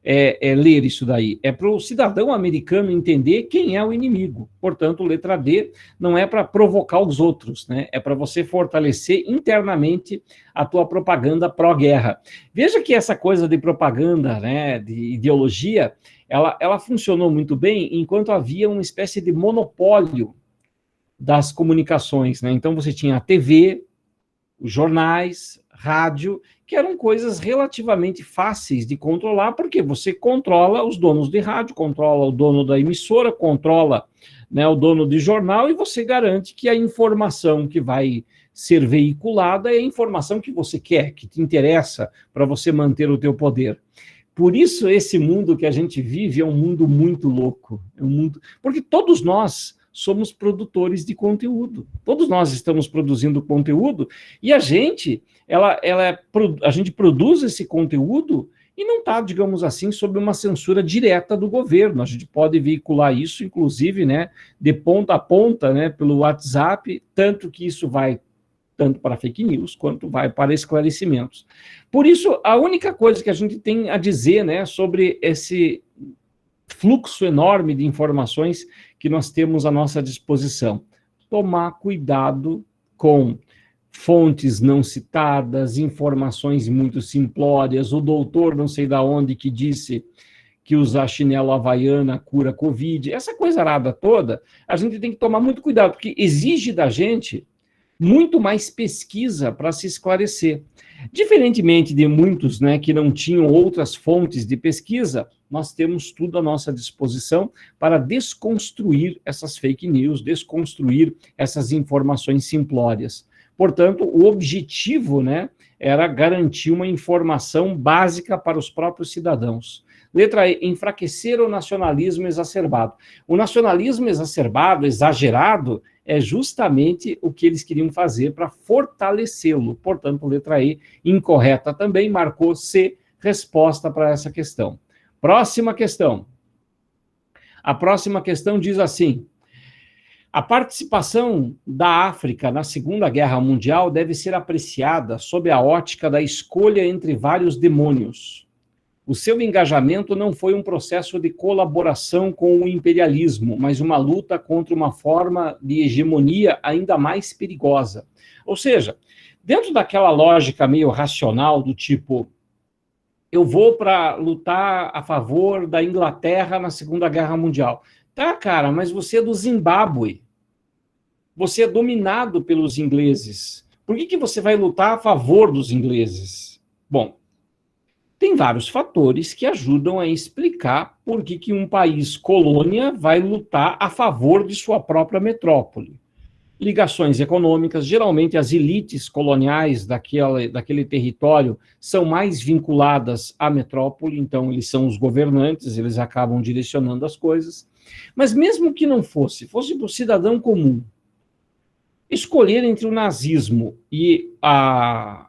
ler isso daí, é para o cidadão americano entender quem é o inimigo. Portanto, letra D não é para provocar os outros, né? É para você fortalecer internamente a tua propaganda pró-guerra. Veja que essa coisa de propaganda, né, de ideologia, ela funcionou muito bem enquanto havia uma espécie de monopólio das comunicações, né? Então você tinha a TV, os jornais, rádio, que eram coisas relativamente fáceis de controlar, porque você controla os donos de rádio, controla o dono da emissora, controla, né, o dono de jornal, e você garante que a informação que vai ser veiculada é a informação que você quer, que te interessa para você manter o teu poder. Por isso, esse mundo que a gente vive é um mundo muito louco. Porque todos nós somos produtores de conteúdo. Todos nós estamos produzindo conteúdo e a gente produz esse conteúdo e não está, digamos assim, sob uma censura direta do governo. A gente pode veicular isso, inclusive, né, de ponta a ponta, né, pelo WhatsApp, tanto que isso vai tanto para fake news quanto vai para esclarecimentos. Por isso, a única coisa que a gente tem a dizer, né, sobre esse fluxo enorme de informações que nós temos à nossa disposição, tomar cuidado com fontes não citadas, informações muito simplórias, o doutor não sei da onde que disse que usar chinelo havaiana cura Covid, essa coisa arada toda, a gente tem que tomar muito cuidado, porque exige da gente muito mais pesquisa para se esclarecer. Diferentemente de muitos, né, que não tinham outras fontes de pesquisa, nós temos tudo à nossa disposição para desconstruir essas fake news, desconstruir essas informações simplórias. Portanto, o objetivo, né, era garantir uma informação básica para os próprios cidadãos. Letra E, enfraquecer o nacionalismo exacerbado. O nacionalismo exacerbado, exagerado, é justamente o que eles queriam fazer para fortalecê-lo. Portanto, letra E, incorreta também, marcou C, resposta para essa questão. Próxima questão. A próxima questão diz assim: a participação da África na Segunda Guerra Mundial deve ser apreciada sob a ótica da escolha entre vários demônios. O seu engajamento não foi um processo de colaboração com o imperialismo, mas uma luta contra uma forma de hegemonia ainda mais perigosa. Ou seja, dentro daquela lógica meio racional do tipo, eu vou para lutar a favor da Inglaterra na Segunda Guerra Mundial. Tá, cara, mas você é do Zimbábue. Você é dominado pelos ingleses. Por que você vai lutar a favor dos ingleses? Bom, tem vários fatores que ajudam a explicar por que um país colônia vai lutar a favor de sua própria metrópole. Ligações econômicas, geralmente as elites coloniais daquele território são mais vinculadas à metrópole, então eles são os governantes, eles acabam direcionando as coisas. Mas mesmo que não fosse para o cidadão comum escolher entre o nazismo e a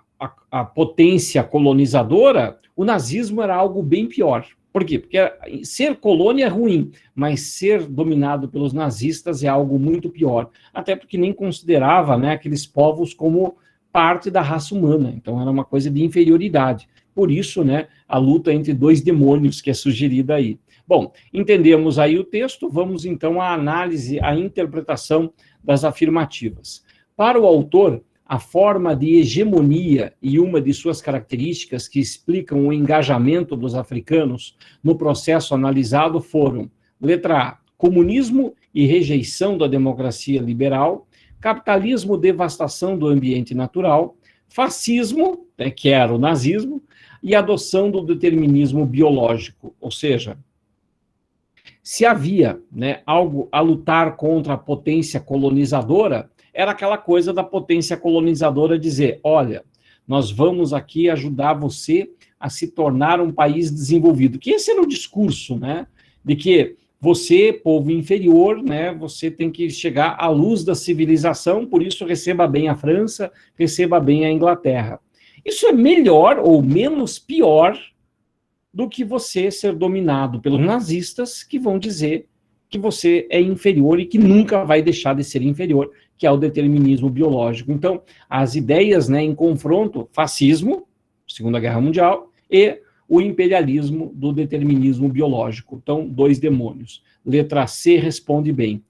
potência colonizadora, o nazismo era algo bem pior. Por quê? Porque ser colônia é ruim, mas ser dominado pelos nazistas é algo muito pior. Até porque nem considerava, né, aqueles povos como parte da raça humana. Então era uma coisa de inferioridade. Por isso, né, a luta entre dois demônios que é sugerida aí. Bom, entendemos aí o texto, vamos então à análise, à interpretação das afirmativas. Para o autor, a forma de hegemonia e uma de suas características que explicam o engajamento dos africanos no processo analisado foram, letra A, comunismo e rejeição da democracia liberal, capitalismo, devastação do ambiente natural, fascismo, que era o nazismo, e adoção do determinismo biológico, ou seja, se havia, né, algo a lutar contra a potência colonizadora, era aquela coisa da potência colonizadora dizer, olha, nós vamos aqui ajudar você a se tornar um país desenvolvido. Que esse era o discurso, né, de que você, povo inferior, né, você tem que chegar à luz da civilização, por isso receba bem a França, receba bem a Inglaterra. Isso é melhor ou menos pior do que você ser dominado pelos nazistas, que vão dizer que você é inferior e que nunca vai deixar de ser inferior, que é o determinismo biológico. Então, as ideias, né, em confronto, fascismo, Segunda Guerra Mundial, e o imperialismo do determinismo biológico. Então, dois demônios. Letra C responde bem.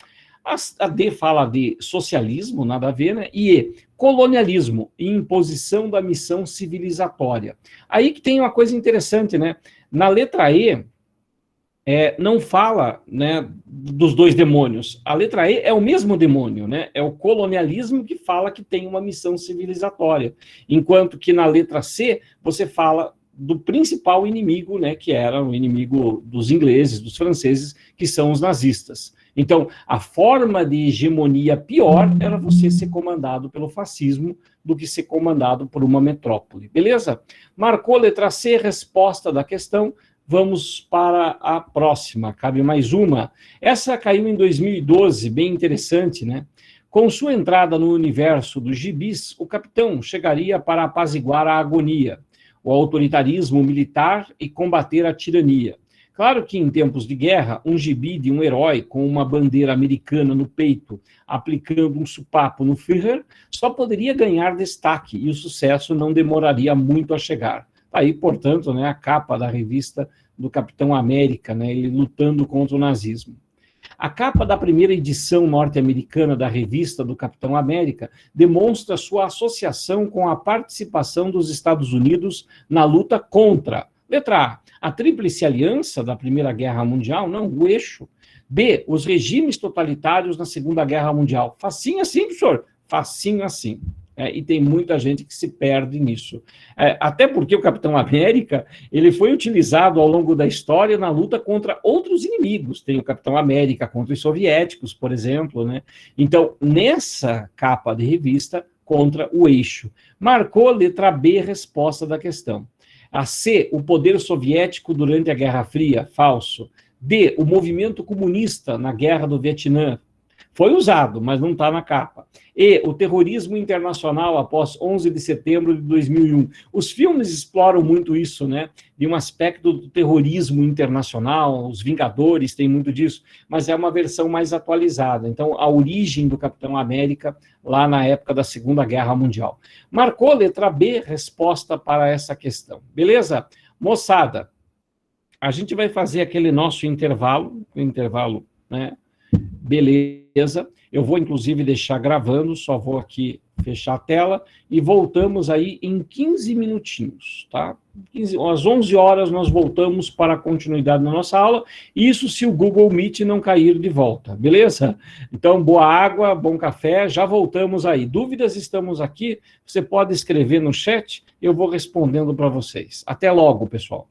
A D fala de socialismo, nada a ver, né? E E, colonialismo e imposição da missão civilizatória. Aí que tem uma coisa interessante, né? Na letra E, não fala, né, dos dois demônios. A letra E é o mesmo demônio, né? É o colonialismo que fala que tem uma missão civilizatória. Enquanto que na letra C, você fala do principal inimigo, né, que era o inimigo dos ingleses, dos franceses, que são os nazistas. Então, a forma de hegemonia pior era você ser comandado pelo fascismo do que ser comandado por uma metrópole. Beleza? Marcou letra C, resposta da questão. Vamos para a próxima. Cabe mais uma. Essa caiu em 2012, bem interessante, né? Com sua entrada no universo dos gibis, o capitão chegaria para apaziguar a agonia, o autoritarismo militar e combater a tirania. Claro que em tempos de guerra, um gibi de um herói com uma bandeira americana no peito, aplicando um sopapo no Führer, só poderia ganhar destaque e o sucesso não demoraria muito a chegar. Aí, portanto, né, a capa da revista do Capitão América, né, ele lutando contra o nazismo. A capa da primeira edição norte-americana da revista do Capitão América demonstra sua associação com a participação dos Estados Unidos na luta contra, letra A Tríplice Aliança da Primeira Guerra Mundial, não, o eixo. B, os regimes totalitários na Segunda Guerra Mundial. Facinho assim, professor? Facinho assim. E tem muita gente que se perde nisso. Até porque o Capitão América ele foi utilizado ao longo da história na luta contra outros inimigos. Tem o Capitão América contra os soviéticos, por exemplo, né? Então, nessa capa de revista, contra o eixo. Marcou letra B, resposta da questão. A C, o poder soviético durante a Guerra Fria, falso. D, o movimento comunista na Guerra do Vietnã. Foi usado, mas não está na capa. E o terrorismo internacional após 11 de setembro de 2001. Os filmes exploram muito isso, né? De um aspecto do terrorismo internacional, os Vingadores têm muito disso, mas é uma versão mais atualizada. Então, a origem do Capitão América lá na época da Segunda Guerra Mundial. Marcou letra B, resposta para essa questão. Beleza? Moçada, a gente vai fazer aquele nosso intervalo, né? Beleza. Eu vou, inclusive, deixar gravando, só vou aqui fechar a tela e voltamos aí em 15 minutinhos, tá? Às 11 horas nós voltamos para a continuidade da nossa aula, isso se o Google Meet não cair de volta, beleza? Então, boa água, bom café, já voltamos aí. Dúvidas, estamos aqui, você pode escrever no chat, eu vou respondendo para vocês. Até logo, pessoal.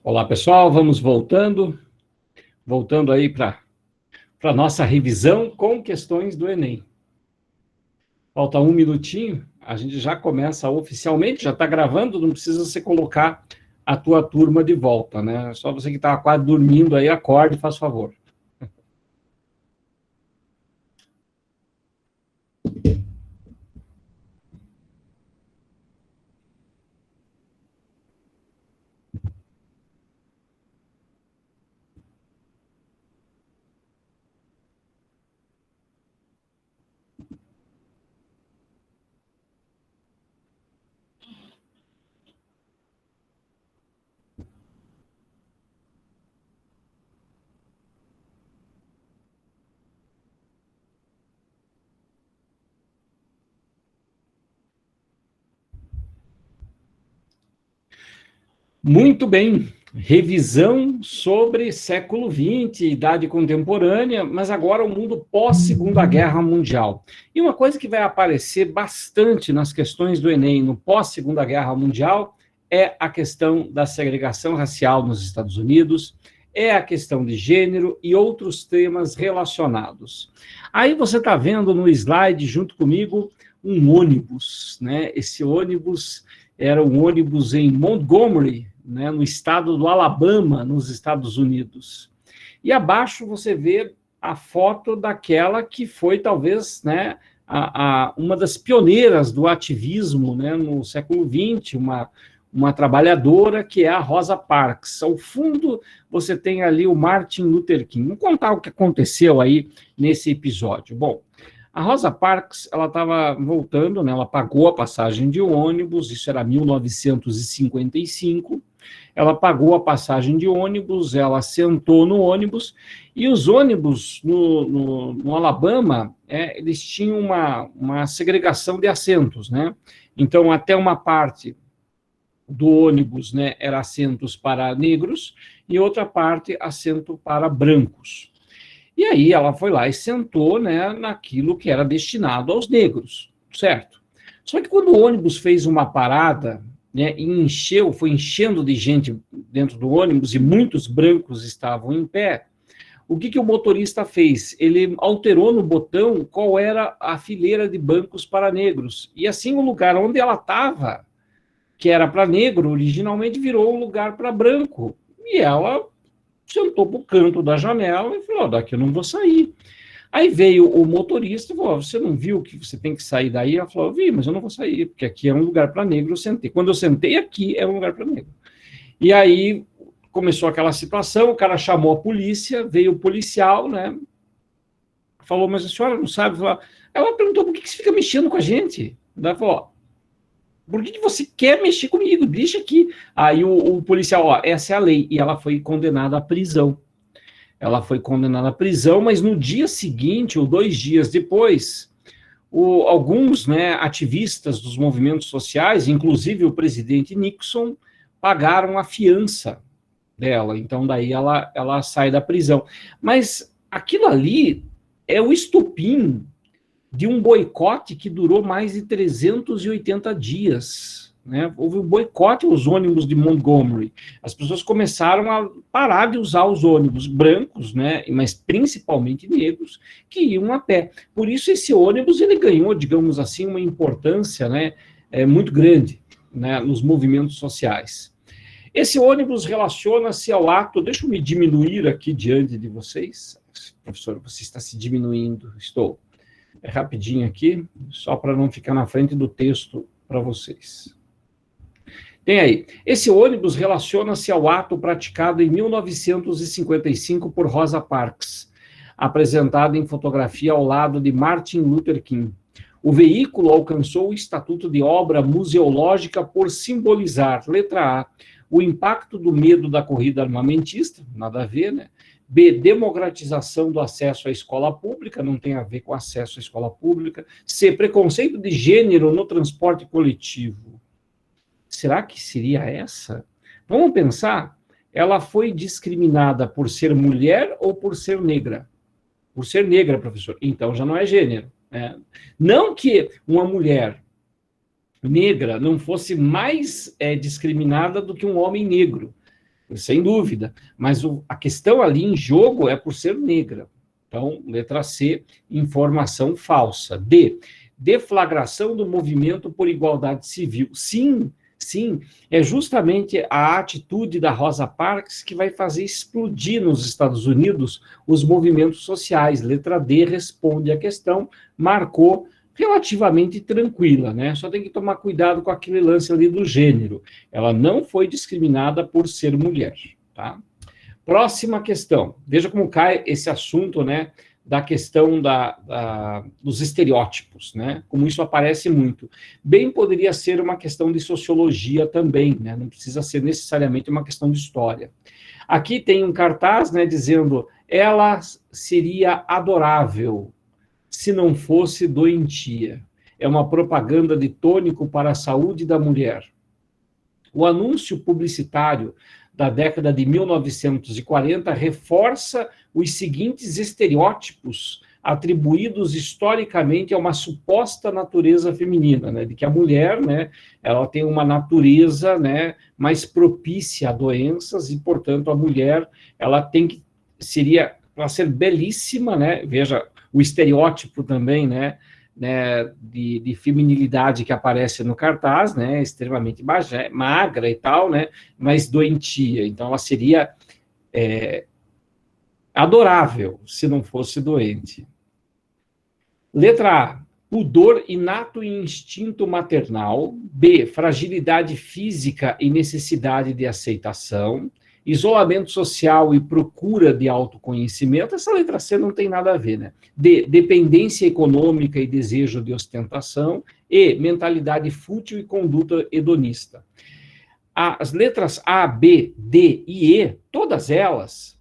Olá, pessoal, vamos voltando aí para a nossa revisão com questões do Enem. Falta um minutinho, a gente já começa oficialmente, já está gravando, não precisa você colocar a tua turma de volta, né? Só você que está quase dormindo aí, acorde, faz favor. Muito bem, revisão sobre século XX, idade contemporânea, mas agora o mundo pós-Segunda Guerra Mundial. E uma coisa que vai aparecer bastante nas questões do Enem no pós-Segunda Guerra Mundial é a questão da segregação racial nos Estados Unidos, é a questão de gênero e outros temas relacionados. Aí você está vendo no slide, junto comigo, um ônibus, né? Esse ônibus era um ônibus em Montgomery, né, no estado do Alabama, nos Estados Unidos. E abaixo você vê a foto daquela que foi, talvez, né, uma das pioneiras do ativismo, né, no século XX, uma trabalhadora que é a Rosa Parks. Ao fundo, você tem ali o Martin Luther King. Vamos contar o que aconteceu aí nesse episódio. Bom, a Rosa Parks, ela estava voltando, né, ela pagou a passagem de ônibus, isso era 1955, ela pagou a passagem de ônibus, ela sentou no ônibus, e os ônibus no Alabama, eles tinham uma segregação de assentos, né? Então, até uma parte do ônibus, né, era assentos para negros, e outra parte, assento para brancos. E aí ela foi lá e sentou, né, naquilo que era destinado aos negros, certo? Só que quando o ônibus fez uma parada, né, e foi enchendo de gente dentro do ônibus, e muitos brancos estavam em pé, o que o motorista fez? Ele alterou no botão qual era a fileira de bancos para negros. E assim o lugar onde ela estava, que era para negro, originalmente virou um lugar para branco. E ela sentou para o canto da janela e falou, daqui eu não vou sair. Aí veio o motorista e falou, você não viu que você tem que sair daí? Ela falou, eu vi, mas eu não vou sair, porque aqui é um lugar para negro, eu sentei. Quando eu sentei aqui, era um lugar para negro. E aí começou aquela situação, o cara chamou a polícia, veio o policial, né? Falou, mas a senhora não sabe? Ela perguntou, por que você fica mexendo com a gente? Ela falou, por que você quer mexer comigo? Deixa aqui. Aí o policial, essa é a lei. E ela foi condenada à prisão. Ela foi condenada à prisão, mas no dia seguinte, ou 2 dias depois, alguns, né, ativistas dos movimentos sociais, inclusive o presidente Nixon, pagaram a fiança dela. Então, daí ela sai da prisão. Mas aquilo ali é o estopim de um boicote que durou mais de 380 dias. Né? Houve um boicote aos ônibus de Montgomery. As pessoas começaram a parar de usar os ônibus brancos, né? Mas principalmente negros, que iam a pé. Por isso, esse ônibus ele ganhou, digamos assim, uma importância, né, muito grande, né, nos movimentos sociais. Esse ônibus relaciona-se ao ato... Deixa eu me diminuir aqui diante de vocês. Professor, você está se diminuindo. Estou. Rapidinho aqui, só para não ficar na frente do texto para vocês. Tem aí. Esse ônibus relaciona-se ao ato praticado em 1955 por Rosa Parks, apresentado em fotografia ao lado de Martin Luther King. O veículo alcançou o estatuto de obra museológica por simbolizar, letra A, o impacto do medo da corrida armamentista, nada a ver, né? B, democratização do acesso à escola pública, não tem a ver com acesso à escola pública. C, preconceito de gênero no transporte coletivo. Será que seria essa? Vamos pensar, ela foi discriminada por ser mulher ou por ser negra? Por ser negra, professor. Então já não é gênero. Né? Não que uma mulher negra não fosse mais discriminada do que um homem negro. sem dúvida, mas a questão ali em jogo é por ser negra. Então, letra C, informação falsa. D, deflagração do movimento por igualdade civil. Sim, sim, é justamente a atitude da Rosa Parks que vai fazer explodir nos Estados Unidos os movimentos sociais. Letra D responde à questão, marcou relativamente tranquila, né? Só tem que tomar cuidado com aquele lance ali do gênero. Ela não foi discriminada por ser mulher, tá? Próxima questão. Veja como cai esse assunto, né, da questão dos estereótipos, né? Como isso aparece muito. Bem poderia ser uma questão de sociologia também, né? Não precisa ser necessariamente uma questão de história. Aqui tem um cartaz, né, dizendo: ela seria adorável se não fosse doentia. É uma propaganda de tônico para a saúde da mulher. O anúncio publicitário da década de 1940 reforça os seguintes estereótipos atribuídos historicamente a uma suposta natureza feminina, né, de que a mulher, né, ela tem uma natureza, né, mais propícia a doenças e, portanto, a mulher, ela tem que seria para ser belíssima, né? Veja o estereótipo também, né, de feminilidade que aparece no cartaz, né, extremamente magra e tal, né, mas doentia. Então, ela seria adorável se não fosse doente. Letra A, pudor inato e instinto maternal. B, fragilidade física e necessidade de aceitação. Isolamento social e procura de autoconhecimento. Essa letra C não tem nada a ver, né? D, dependência econômica e desejo de ostentação. E, mentalidade fútil e conduta hedonista. As letras A, B, D e E, todas elas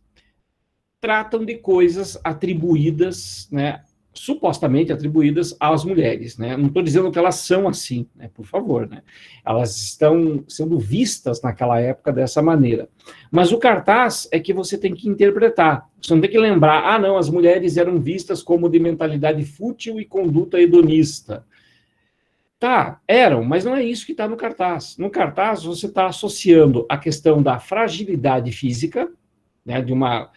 tratam de coisas atribuídas, né, supostamente atribuídas às mulheres, né? Não estou dizendo que elas são assim, né? Por favor, né? Elas estão sendo vistas naquela época dessa maneira. Mas o cartaz é que você tem que interpretar. Você não tem que lembrar, ah, não, as mulheres eram vistas como de mentalidade fútil e conduta hedonista. Tá, eram, mas não é isso que está no cartaz. No cartaz, você está associando a questão da fragilidade física, né, de uma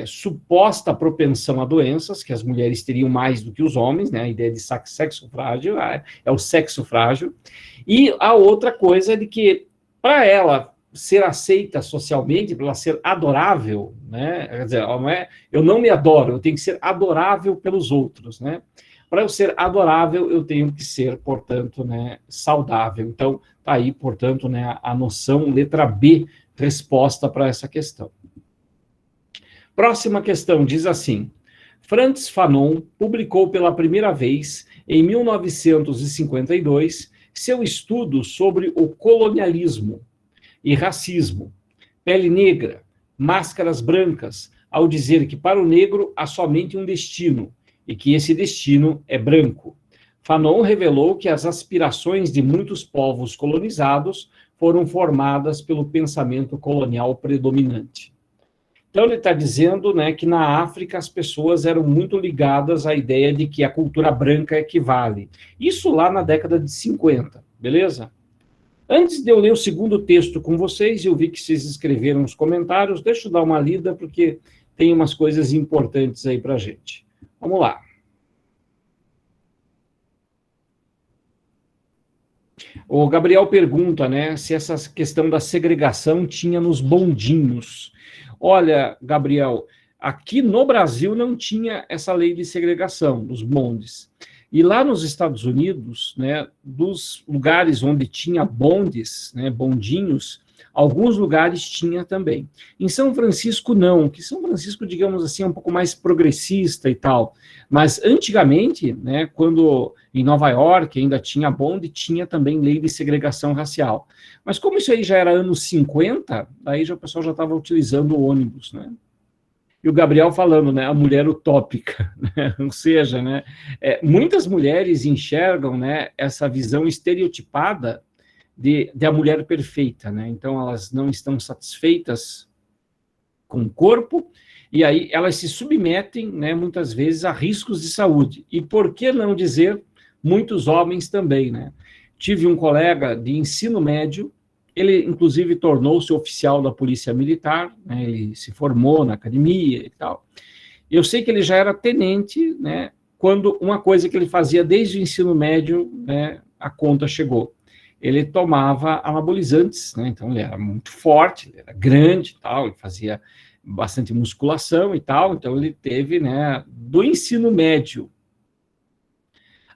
suposta propensão a doenças, que as mulheres teriam mais do que os homens, né, a ideia de sexo frágil, é o sexo frágil, e a outra coisa é de que, para ela ser aceita socialmente, para ela ser adorável, né, quer dizer, não é, eu não me adoro, eu tenho que ser adorável pelos outros, né, para eu ser adorável, eu tenho que ser, portanto, né, saudável. Então, tá aí, portanto, né, a noção, letra B, resposta para essa questão. Próxima questão diz assim: Frantz Fanon publicou pela primeira vez, em 1952, seu estudo sobre o colonialismo e racismo, pele negra, máscaras brancas, ao dizer que para o negro há somente um destino, e que esse destino é branco. Fanon revelou que as aspirações de muitos povos colonizados foram formadas pelo pensamento colonial predominante. Então, ele está dizendo, né, que na África as pessoas eram muito ligadas à ideia de que a cultura branca equivale. Isso lá na década de 50, beleza? Antes de eu ler o segundo texto com vocês, eu vi que vocês escreveram os comentários, deixa eu dar uma lida, porque tem umas coisas importantes aí para a gente. Vamos lá. O Gabriel pergunta, né, se essa questão da segregação tinha nos bondinhos. Olha, Gabriel, aqui no Brasil não tinha essa lei de segregação dos bondes. E lá nos Estados Unidos, né, dos lugares onde tinha bondes, né, bondinhos, alguns lugares tinha também. Em São Francisco, não, que São Francisco, digamos assim, é um pouco mais progressista e tal. Mas antigamente, né, quando em Nova York ainda tinha bonde, tinha também lei de segregação racial. Mas como isso aí já era anos 50, aí já, o pessoal já estava utilizando o ônibus, né? E o Gabriel falando, né, a mulher utópica, né? Ou seja, né, muitas mulheres enxergam, né, essa visão estereotipada de a mulher perfeita, né? Então elas não estão satisfeitas com o corpo, e aí elas se submetem, né, muitas vezes a riscos de saúde. E por que não dizer muitos homens também, né? Tive um colega de ensino médio Ele, inclusive, tornou-se oficial da Polícia Militar, né, ele se formou na academia e tal. Eu sei que ele já era tenente, né, quando uma coisa que ele fazia desde o ensino médio, né, a conta chegou. Ele tomava anabolizantes, né, então ele era muito forte, ele era grande e tal, ele fazia bastante musculação e tal, então ele teve, né, do ensino médio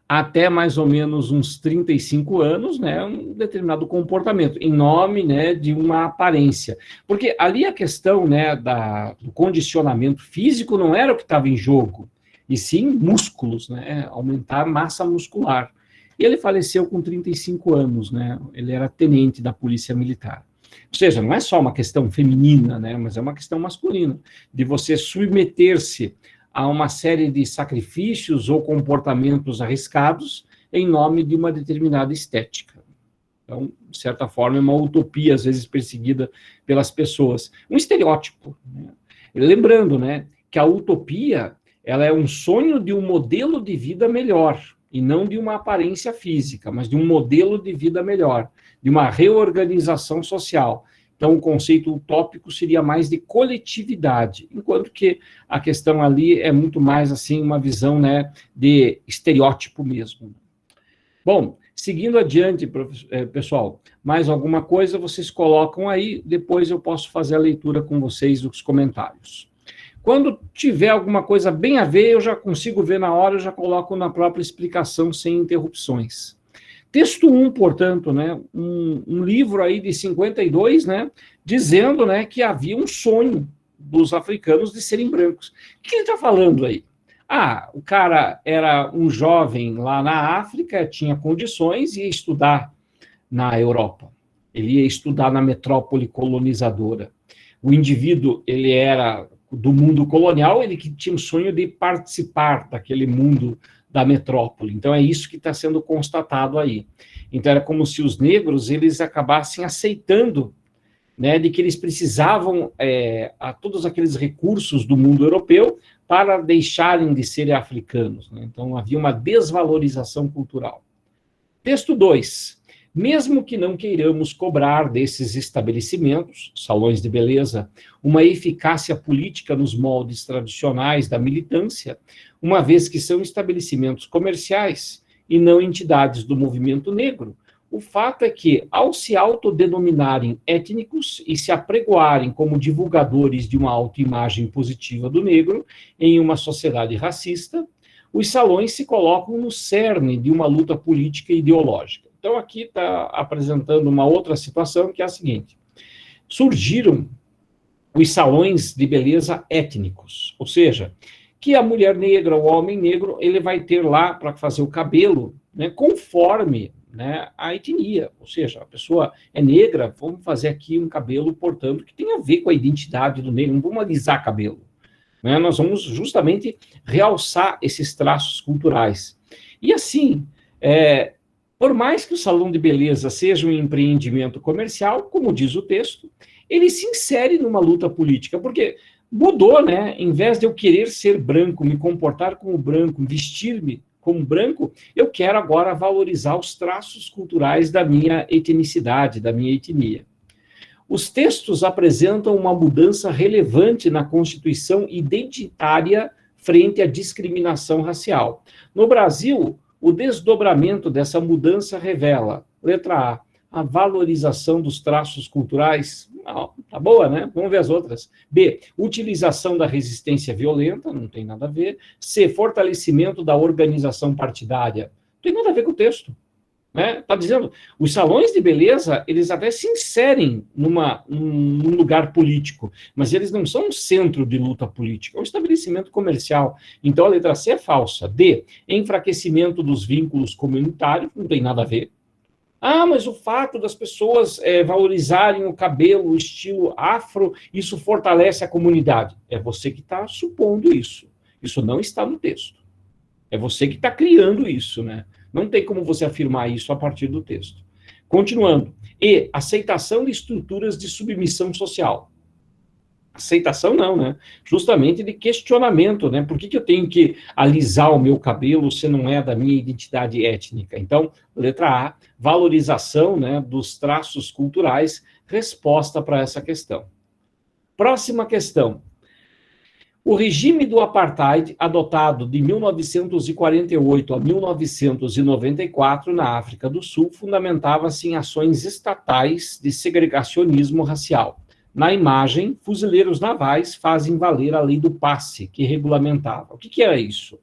até mais ou menos uns 35 anos, né, um determinado comportamento, em nome, né, de uma aparência. Porque ali a questão, né, do condicionamento físico não era o que estava em jogo, e sim músculos, né, aumentar a massa muscular. E ele faleceu com 35 anos, né, ele era tenente da Polícia Militar. Ou seja, não é só uma questão feminina, né, mas é uma questão masculina, de você submeter-se a uma série de sacrifícios ou comportamentos arriscados em nome de uma determinada estética. Então, de certa forma, é uma utopia, às vezes perseguida pelas pessoas. Um estereótipo. Né? Lembrando, né, que a utopia ela é um sonho de um modelo de vida melhor, e não de uma aparência física, mas de um modelo de vida melhor, de uma reorganização social. Então, o conceito utópico seria mais de coletividade, enquanto que a questão ali é muito mais, assim, uma visão, né, de estereótipo mesmo. Bom, seguindo adiante, pessoal, mais alguma coisa vocês colocam aí, depois eu posso fazer a leitura com vocês dos comentários. Quando tiver alguma coisa bem a ver, eu já consigo ver na hora, eu já coloco na própria explicação sem interrupções. Texto 1, portanto, né, um livro aí de 52, né, dizendo, né, que havia um sonho dos africanos de serem brancos. O que ele está falando aí? Ah, o cara era um jovem lá na África, tinha condições, ia estudar na Europa. Ele ia estudar na metrópole colonizadora. O indivíduo, ele era do mundo colonial, ele que tinha o sonho de participar daquele mundo da metrópole. Então, é isso que está sendo constatado aí. Então, era como se os negros, eles acabassem aceitando, né, de que eles precisavam a todos aqueles recursos do mundo europeu para deixarem de serem africanos. Né? Então, havia uma desvalorização cultural. Texto 2. Mesmo que não queiramos cobrar desses estabelecimentos, salões de beleza, uma eficácia política nos moldes tradicionais da militância, uma vez que são estabelecimentos comerciais e não entidades do movimento negro, o fato é que, ao se autodenominarem étnicos e se apregoarem como divulgadores de uma autoimagem positiva do negro em uma sociedade racista, os salões se colocam no cerne de uma luta política e ideológica. Então, aqui está apresentando uma outra situação, que é a seguinte. Surgiram os salões de beleza étnicos, ou seja, que a mulher negra, o homem negro, ele vai ter lá para fazer o cabelo, né, conforme, né, a etnia, ou seja, a pessoa é negra, vamos fazer aqui um cabelo, portanto, que tem a ver com a identidade do negro, não vamos alisar cabelo. Né, nós vamos justamente realçar esses traços culturais. E assim, por mais que o salão de beleza seja um empreendimento comercial, como diz o texto, ele se insere numa luta política, porque mudou, né? Em vez de eu querer ser branco, me comportar como branco, vestir-me como branco, eu quero agora valorizar os traços culturais da minha etnicidade, da minha etnia. Os textos apresentam uma mudança relevante na constituição identitária frente à discriminação racial. No Brasil, o desdobramento dessa mudança revela, letra A valorização dos traços culturais, tá boa, né? Vamos ver as outras. B, utilização da resistência violenta, não tem nada a ver. C, fortalecimento da organização partidária, não tem nada a ver com o texto. Né? Tá dizendo, os salões de beleza, eles até se inserem num lugar político, mas eles não são um centro de luta política, é um estabelecimento comercial. Então a letra C é falsa. D, enfraquecimento dos vínculos comunitários, não tem nada a ver. Ah, mas o fato das pessoas valorizarem o cabelo, o estilo afro, isso fortalece a comunidade. É você que está supondo isso. Isso não está no texto. É você que está criando isso, né? Não tem como você afirmar isso a partir do texto. Continuando. E, aceitação de estruturas de submissão social. Aceitação não, né? Justamente de questionamento, né? Por que eu tenho que alisar o meu cabelo se não é da minha identidade étnica? Então, letra A, valorização, né, dos traços culturais, resposta para essa questão. Próxima questão. O regime do apartheid, adotado de 1948 a 1994 na África do Sul, fundamentava-se em ações estatais de segregacionismo racial. Na imagem, fuzileiros navais fazem valer a lei do passe, que regulamentava. O que era isso?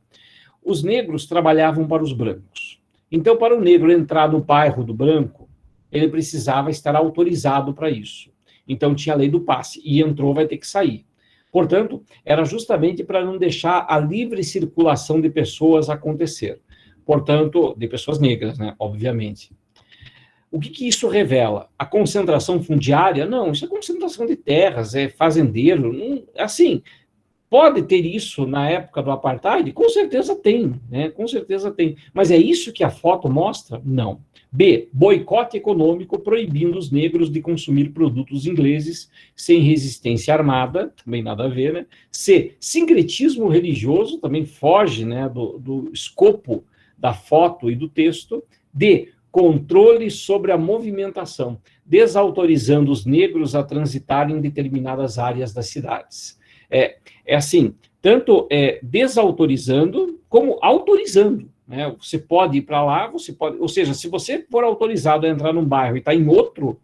Os negros trabalhavam para os brancos. Então, para o negro entrar no bairro do branco, ele precisava estar autorizado para isso. Então, tinha a lei do passe, e entrou, vai ter que sair. Portanto, era justamente para não deixar a livre circulação de pessoas acontecer. Portanto, de pessoas negras, né, obviamente. O que isso revela? A concentração fundiária? Não, isso é concentração de terras, é fazendeiro. Não, assim, pode ter isso na época do apartheid? Com certeza tem, né? Com certeza tem. Mas é isso que a foto mostra? Não. B, boicote econômico proibindo os negros de consumir produtos ingleses sem resistência armada, também nada a ver, né? C, sincretismo religioso, também foge, né, do escopo da foto e do texto. D, controle sobre a movimentação, desautorizando os negros a transitar em determinadas áreas das cidades. É assim, tanto desautorizando como autorizando. Né? Você pode ir para lá, você pode, ou seja, se você for autorizado a entrar num bairro e está em outro,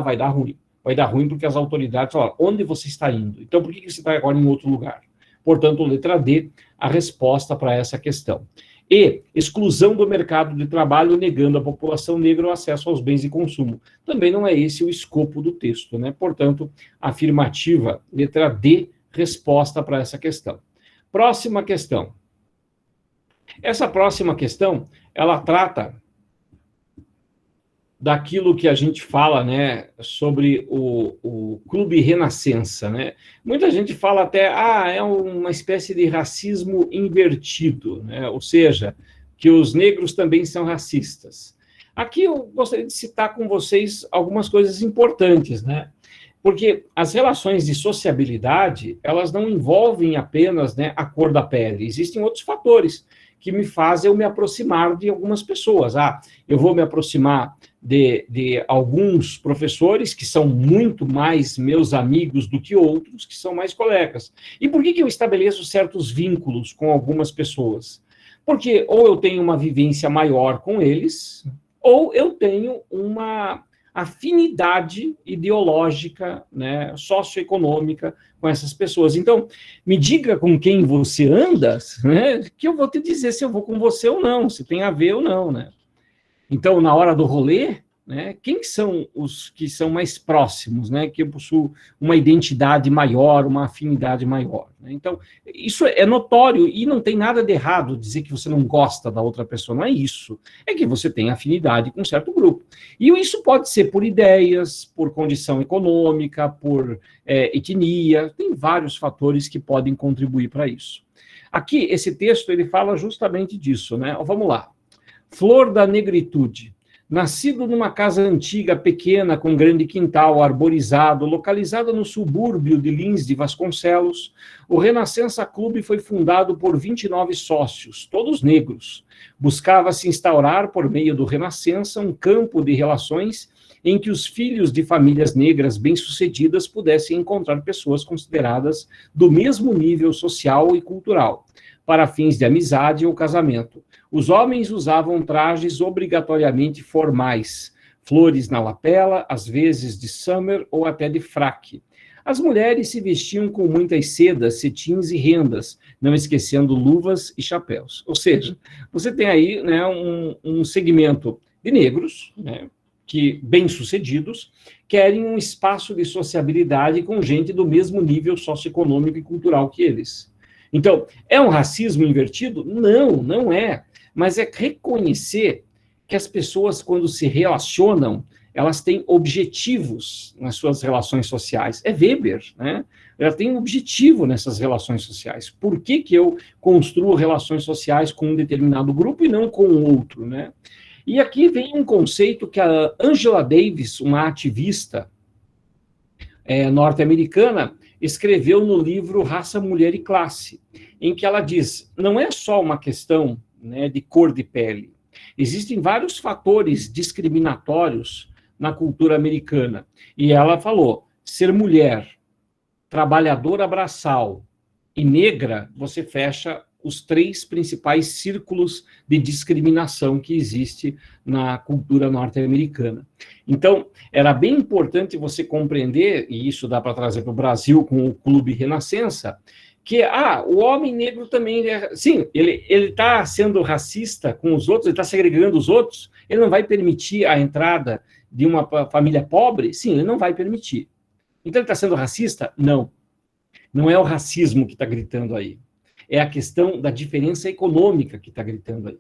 vai dar ruim. Vai dar ruim porque as autoridades falam, onde você está indo? Então, por que você está agora em outro lugar? Portanto, letra D, a resposta para essa questão. E, exclusão do mercado de trabalho, negando à população negra o acesso aos bens de consumo. Também não é esse o escopo do texto, né? Portanto, afirmativa, letra D, resposta para essa questão. Próxima questão. Essa próxima questão, ela trata daquilo que a gente fala, né, sobre o Clube Renascença, né? Muita gente fala até, é uma espécie de racismo invertido, né? Ou seja, que os negros também são racistas. Aqui eu gostaria de citar com vocês algumas coisas importantes, né? Porque as relações de sociabilidade, elas não envolvem apenas, né, a cor da pele, existem outros fatores que me fazem eu me aproximar de algumas pessoas. Eu vou me aproximar de alguns professores que são muito mais meus amigos do que outros que são mais colegas. E por que eu estabeleço certos vínculos com algumas pessoas? Porque ou eu tenho uma vivência maior com eles, ou eu tenho uma afinidade ideológica, né, socioeconômica com essas pessoas. Então, me diga com quem você anda, né, que eu vou te dizer se eu vou com você ou não, se tem a ver ou não, né? Então, na hora do rolê, né, quem são os que são mais próximos, né, que eu possuo uma identidade maior, uma afinidade maior, né? Então, isso é notório e não tem nada de errado dizer que você não gosta da outra pessoa, não é isso. É que você tem afinidade com um certo grupo. E isso pode ser por ideias, por condição econômica, por etnia, tem vários fatores que podem contribuir para isso. Aqui, esse texto, ele fala justamente disso, né? Vamos lá. Flor da negritude. Nascido numa casa antiga, pequena, com grande quintal arborizado, localizada no subúrbio de Lins de Vasconcelos, o Renascença Clube foi fundado por 29 sócios, todos negros. Buscava se instaurar, por meio do Renascença, um campo de relações em que os filhos de famílias negras bem-sucedidas pudessem encontrar pessoas consideradas do mesmo nível social e cultural, para fins de amizade ou casamento. Os homens usavam trajes obrigatoriamente formais, flores na lapela, às vezes de summer ou até de fraque. As mulheres se vestiam com muitas sedas, cetins e rendas, não esquecendo luvas e chapéus. Ou seja, você tem aí, né, um segmento de negros, né, que bem-sucedidos, querem um espaço de sociabilidade com gente do mesmo nível socioeconômico e cultural que eles. Então, é um racismo invertido? Não, não é. Mas é reconhecer que as pessoas, quando se relacionam, elas têm objetivos nas suas relações sociais. É Weber, né? Ela tem um objetivo nessas relações sociais. Por que eu construo relações sociais com um determinado grupo e não com outro, né? E aqui vem um conceito que a Angela Davis, uma ativista norte-americana, escreveu no livro Raça, Mulher e Classe, em que ela diz, não é só uma questão, né, de cor de pele. Existem vários fatores discriminatórios na cultura americana. E ela falou, ser mulher, trabalhadora braçal e negra, você fecha os 3 principais círculos de discriminação que existe na cultura norte-americana. Então, era bem importante você compreender, e isso dá para trazer para o Brasil com o Clube Renascença, que, o homem negro também, sim, ele está sendo racista com os outros, ele está segregando os outros, ele não vai permitir a entrada de uma família pobre? Sim, ele não vai permitir. Então, ele está sendo racista? Não. Não é o racismo que está gritando aí. É a questão da diferença econômica que está gritando aí.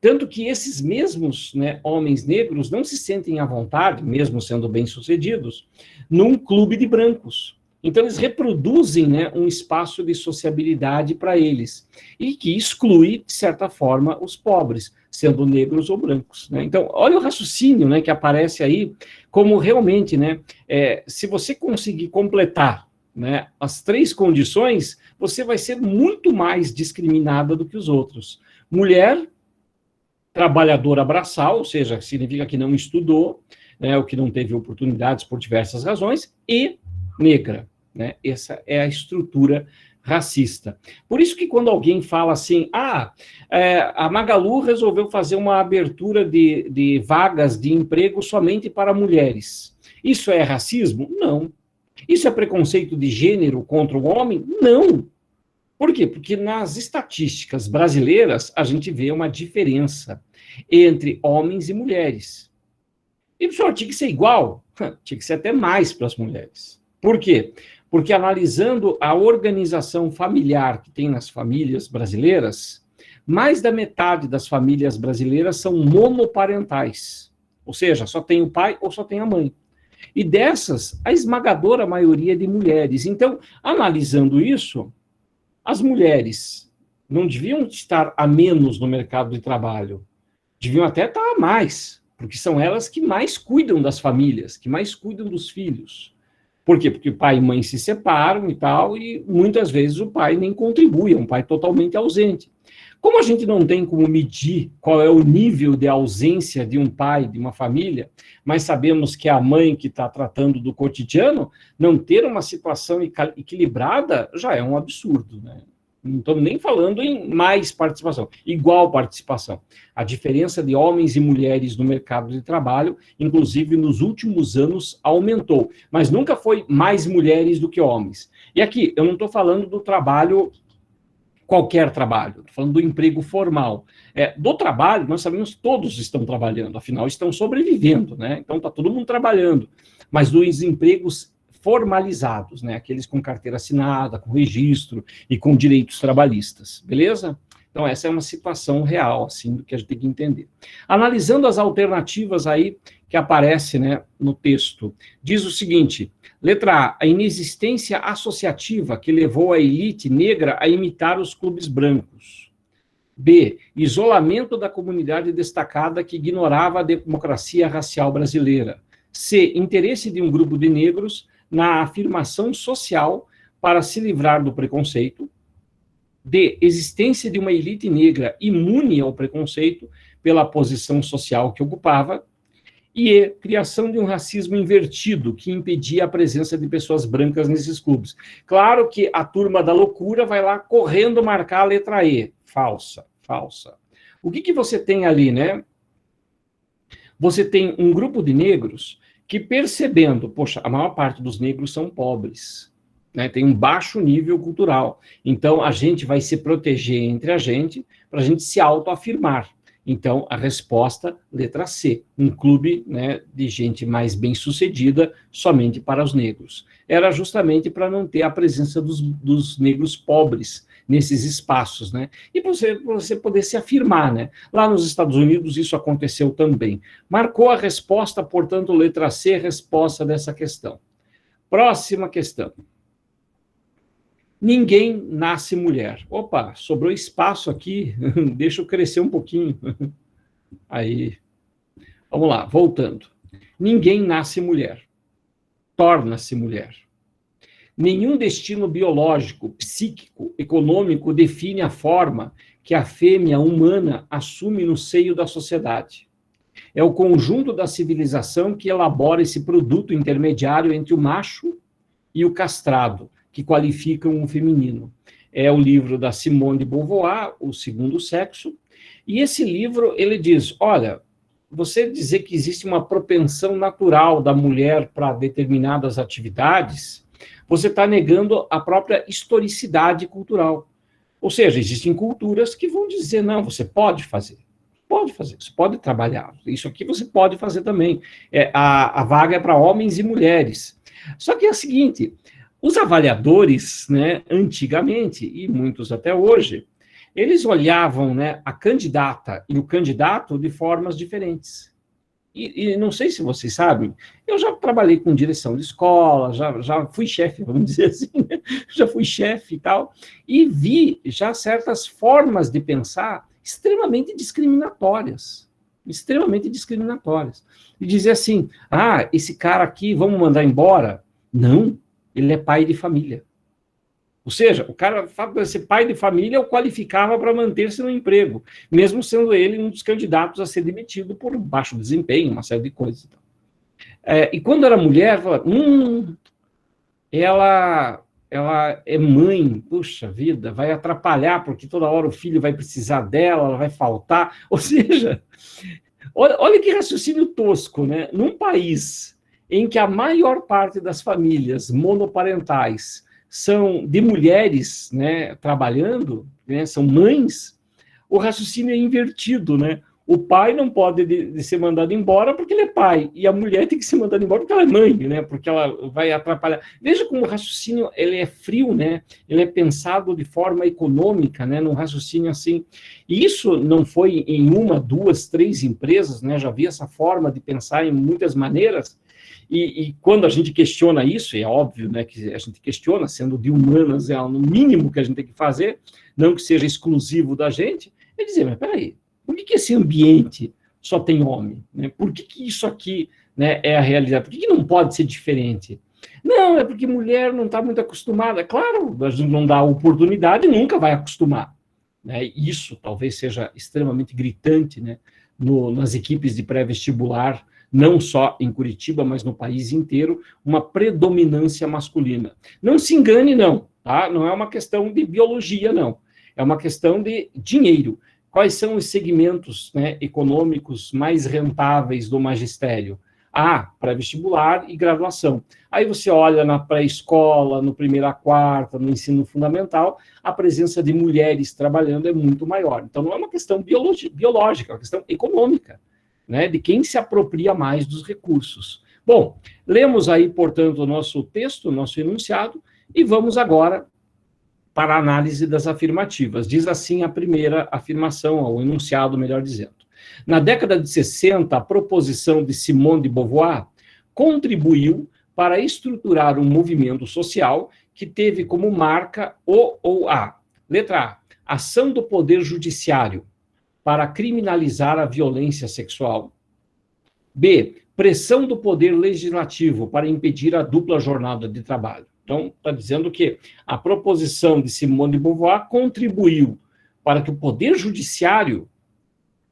Tanto que esses mesmos, né, homens negros não se sentem à vontade, mesmo sendo bem-sucedidos, num clube de brancos. Então, eles reproduzem, né, um espaço de sociabilidade para eles, e que exclui, de certa forma, os pobres, sendo negros ou brancos. Né? Então, olha o raciocínio, né, que aparece aí, como realmente, né, se você conseguir completar, né, as 3 condições, você vai ser muito mais discriminada do que os outros. Mulher, trabalhadora braçal, ou seja, significa que não estudou, né, ou que não teve oportunidades por diversas razões, e negra. Né? Essa é a estrutura racista. Por isso que quando alguém fala assim, a Magalu resolveu fazer uma abertura de vagas de emprego somente para mulheres. Isso é racismo? Não. Isso é preconceito de gênero contra o homem? Não. Por quê? Porque nas estatísticas brasileiras a gente vê uma diferença entre homens e mulheres. E o senhor tinha que ser igual? Tinha que ser até mais para as mulheres. Por quê? Porque analisando a organização familiar que tem nas famílias brasileiras, mais da metade das famílias brasileiras são monoparentais. Ou seja, só tem o pai ou só tem a mãe. E dessas, a esmagadora maioria é de mulheres. Então, analisando isso, as mulheres não deviam estar a menos no mercado de trabalho, deviam até estar a mais, porque são elas que mais cuidam das famílias, que mais cuidam dos filhos. Por quê? Porque pai e mãe se separam e tal, e muitas vezes o pai nem contribui, é um pai totalmente ausente. Como a gente não tem como medir qual é o nível de ausência de um pai, de uma família, mas sabemos que a mãe que está tratando do cotidiano, não ter uma situação equilibrada já é um absurdo, né? Não estamos nem falando em mais participação, igual participação. A diferença de homens e mulheres no mercado de trabalho, inclusive nos últimos anos, aumentou, mas nunca foi mais mulheres do que homens. E aqui, eu não estou falando do trabalho, qualquer trabalho, estou falando do emprego formal. Do trabalho, nós sabemos que todos estão trabalhando, afinal, estão sobrevivendo, né? Então, está todo mundo trabalhando. Mas dos empregos formalizados, né? Aqueles com carteira assinada, com registro e com direitos trabalhistas, beleza? Então, essa é uma situação real, assim, do que a gente tem que entender. Analisando as alternativas aí que aparece, né, no texto, diz o seguinte, letra A inexistência associativa que levou a elite negra a imitar os clubes brancos. B, isolamento da comunidade destacada que ignorava a democracia racial brasileira. C, interesse de um grupo de negros na afirmação social para se livrar do preconceito. D, existência de uma elite negra imune ao preconceito pela posição social que ocupava. E E, criação de um racismo invertido que impedia a presença de pessoas brancas nesses clubes. Claro que a turma da loucura vai lá correndo marcar a letra E. Falsa, falsa. O que você tem ali, né? Você tem um grupo de negros que, percebendo, poxa, a maior parte dos negros são pobres, né? Tem um baixo nível cultural. Então, a gente vai se proteger entre a gente para a gente se autoafirmar. Então, a resposta, letra C, um clube, né, de gente mais bem-sucedida somente para os negros. Era justamente para não ter a presença dos negros pobres nesses espaços, né? E para você poder se afirmar, né? Lá nos Estados Unidos isso aconteceu também. Marcou a resposta, portanto, letra C, resposta dessa questão. Próxima questão. Ninguém nasce mulher. Opa, sobrou espaço aqui, deixa eu crescer um pouquinho. Aí, vamos lá, voltando. Ninguém nasce mulher, torna-se mulher. Nenhum destino biológico, psíquico, econômico define a forma que a fêmea humana assume no seio da sociedade. É o conjunto da civilização que elabora esse produto intermediário entre o macho e o castrado, que qualificam o feminino. É o livro da Simone de Beauvoir, O Segundo Sexo, e esse livro, ele diz, olha, você dizer que existe uma propensão natural da mulher para determinadas atividades, você está negando a própria historicidade cultural. Ou seja, existem culturas que vão dizer, não, você pode fazer, você pode trabalhar, isso aqui você pode fazer também. A vaga é para homens e mulheres. Só que é o seguinte, os avaliadores, né, antigamente, e muitos até hoje, eles olhavam, né, a candidata e o candidato de formas diferentes. E não sei se vocês sabem, eu já trabalhei com direção de escola, já fui chefe, vamos dizer assim, né? Já fui chefe e tal, e vi já certas formas de pensar extremamente discriminatórias. E dizer assim, esse cara aqui, vamos mandar embora? Não, ele é pai de família. Ou seja, o cara, o fato de ser pai de família, o qualificava para manter-se no emprego, mesmo sendo ele um dos candidatos a ser demitido por baixo desempenho, uma série de coisas. E quando era mulher, falava, ela é mãe, puxa vida, vai atrapalhar, porque toda hora o filho vai precisar dela, ela vai faltar. Ou seja, olha que raciocínio tosco, né? Num país em que a maior parte das famílias monoparentais são de mulheres, né, trabalhando, né, são mães, o raciocínio é invertido, né? O pai não pode ser mandado embora porque ele é pai, e a mulher tem que ser mandada embora porque ela é mãe, né? Porque ela vai atrapalhar. Veja como o raciocínio ele é frio, né? Ele é pensado de forma econômica, né? Num raciocínio assim. E isso não foi em uma, duas, três empresas, né? Já vi essa forma de pensar em muitas maneiras. E quando a gente questiona isso, é óbvio, né, que a gente questiona, sendo de humanas, é no mínimo que a gente tem que fazer, não que seja exclusivo da gente, é dizer, mas peraí, por que esse ambiente só tem homem? Né? Por que isso aqui, né, é a realidade? Por que não pode ser diferente? Não, é porque mulher não está muito acostumada. Claro, a gente não dá oportunidade, nunca vai acostumar. Né? Isso talvez seja extremamente gritante, né, nas equipes de pré-vestibular, não só em Curitiba, mas no país inteiro, uma predominância masculina. Não se engane, não, tá? Não é uma questão de biologia, não. É uma questão de dinheiro. Quais são os segmentos, né, econômicos mais rentáveis do magistério? Pré-vestibular e graduação. Aí você olha na pré-escola, no primeiro a quarta, no ensino fundamental, a presença de mulheres trabalhando é muito maior. Então, não é uma questão biológica, é uma questão econômica. Né, de quem se apropria mais dos recursos. Bom, lemos aí, portanto, o nosso texto, o nosso enunciado, e vamos agora para a análise das afirmativas. Diz assim a primeira afirmação, o enunciado, melhor dizendo. Na década de 60, a proposição de Simone de Beauvoir contribuiu para estruturar um movimento social que teve como marca letra A, ação do poder judiciário para criminalizar a violência sexual. B, pressão do poder legislativo para impedir a dupla jornada de trabalho. Então, está dizendo que a proposição de Simone de Beauvoir contribuiu para que o poder judiciário,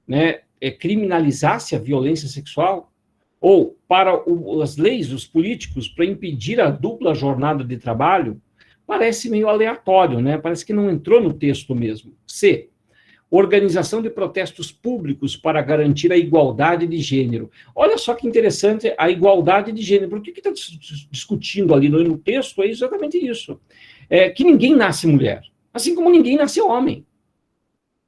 né, criminalizasse a violência sexual, ou para as leis, os políticos, para impedir a dupla jornada de trabalho. Parece meio aleatório, né? Parece que não entrou no texto mesmo. C, organização de protestos públicos para garantir a igualdade de gênero. Olha só que interessante a igualdade de gênero. Por que está discutindo ali no texto? É exatamente isso. Que ninguém nasce mulher, assim como ninguém nasce homem,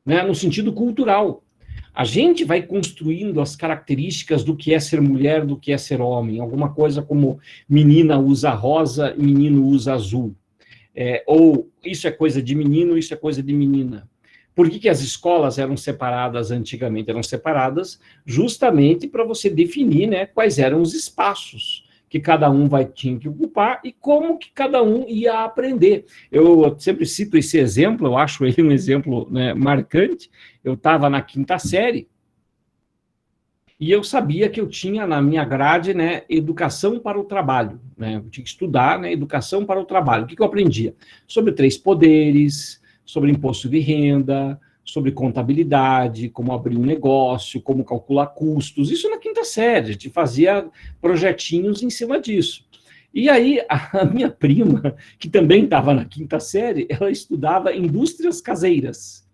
né, no sentido cultural. A gente vai construindo as características do que é ser mulher, do que é ser homem. Alguma coisa como menina usa rosa, menino usa azul. Ou isso é coisa de menino, isso é coisa de menina. Por que as escolas eram separadas antigamente? Eram separadas justamente para você definir, né, quais eram os espaços que cada um tinha que ocupar e como que cada um ia aprender. Eu sempre cito esse exemplo, eu acho ele um exemplo, né, marcante. Eu estava na quinta série E eu sabia que eu tinha na minha grade, né, educação para o trabalho, né? Eu tinha que estudar, né, educação para o trabalho. O que eu aprendia? Sobre três poderes, sobre imposto de renda, sobre contabilidade, como abrir um negócio, como calcular custos. Isso na quinta série, a gente fazia projetinhos em cima disso. E aí, a minha prima, que também estava na quinta série, ela estudava indústrias caseiras.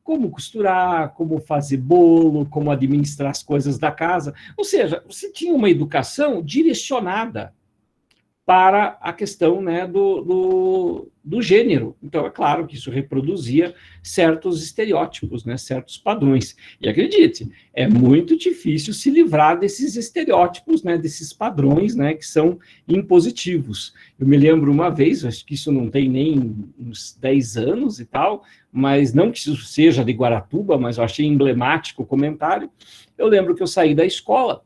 Como costurar, como fazer bolo, como administrar as coisas da casa. Ou seja, você tinha uma educação direcionada para a questão, né, do gênero. Então, é claro que isso reproduzia certos estereótipos, né, certos padrões. E acredite, é muito difícil se livrar desses estereótipos, né, desses padrões, né, que são impositivos. Eu me lembro uma vez, acho que isso não tem nem uns 10 anos e tal, mas não que isso seja de Guaratuba, mas eu achei emblemático o comentário. Eu lembro que eu saí da escola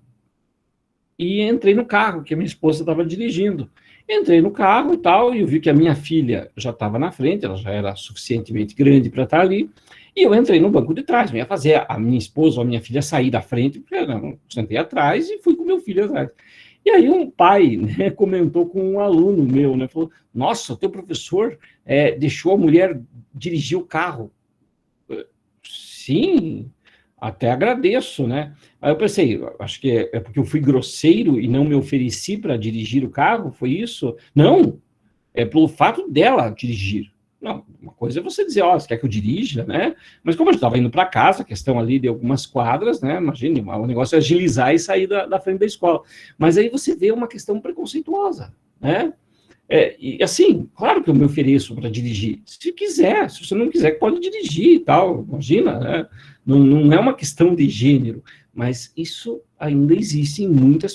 e entrei no carro, que a minha esposa estava dirigindo. Entrei no carro e tal, e eu vi que a minha filha já estava na frente, ela já era suficientemente grande para estar ali, e eu entrei no banco de trás, não ia fazer a minha esposa ou a minha filha sair da frente, porque eu não, sentei atrás e fui com meu filho atrás. E aí um pai, né, comentou com um aluno meu, né, falou, nossa, o teu professor deixou a mulher dirigir o carro. Sim, até agradeço, né? Aí eu pensei, acho que é porque eu fui grosseiro e não me ofereci para dirigir o carro, foi isso? Não, é pelo fato dela dirigir. Não, uma coisa é você dizer, ó, você quer que eu dirija, né? Mas como eu estava indo para casa, a questão ali de algumas quadras, né? Imagine, o negócio é agilizar e sair da frente da escola. Mas aí você vê uma questão preconceituosa, né? E assim, claro que eu me ofereço para dirigir. Se quiser, se você não quiser, pode dirigir e tal, imagina, né? Não é uma questão de gênero, mas isso ainda existe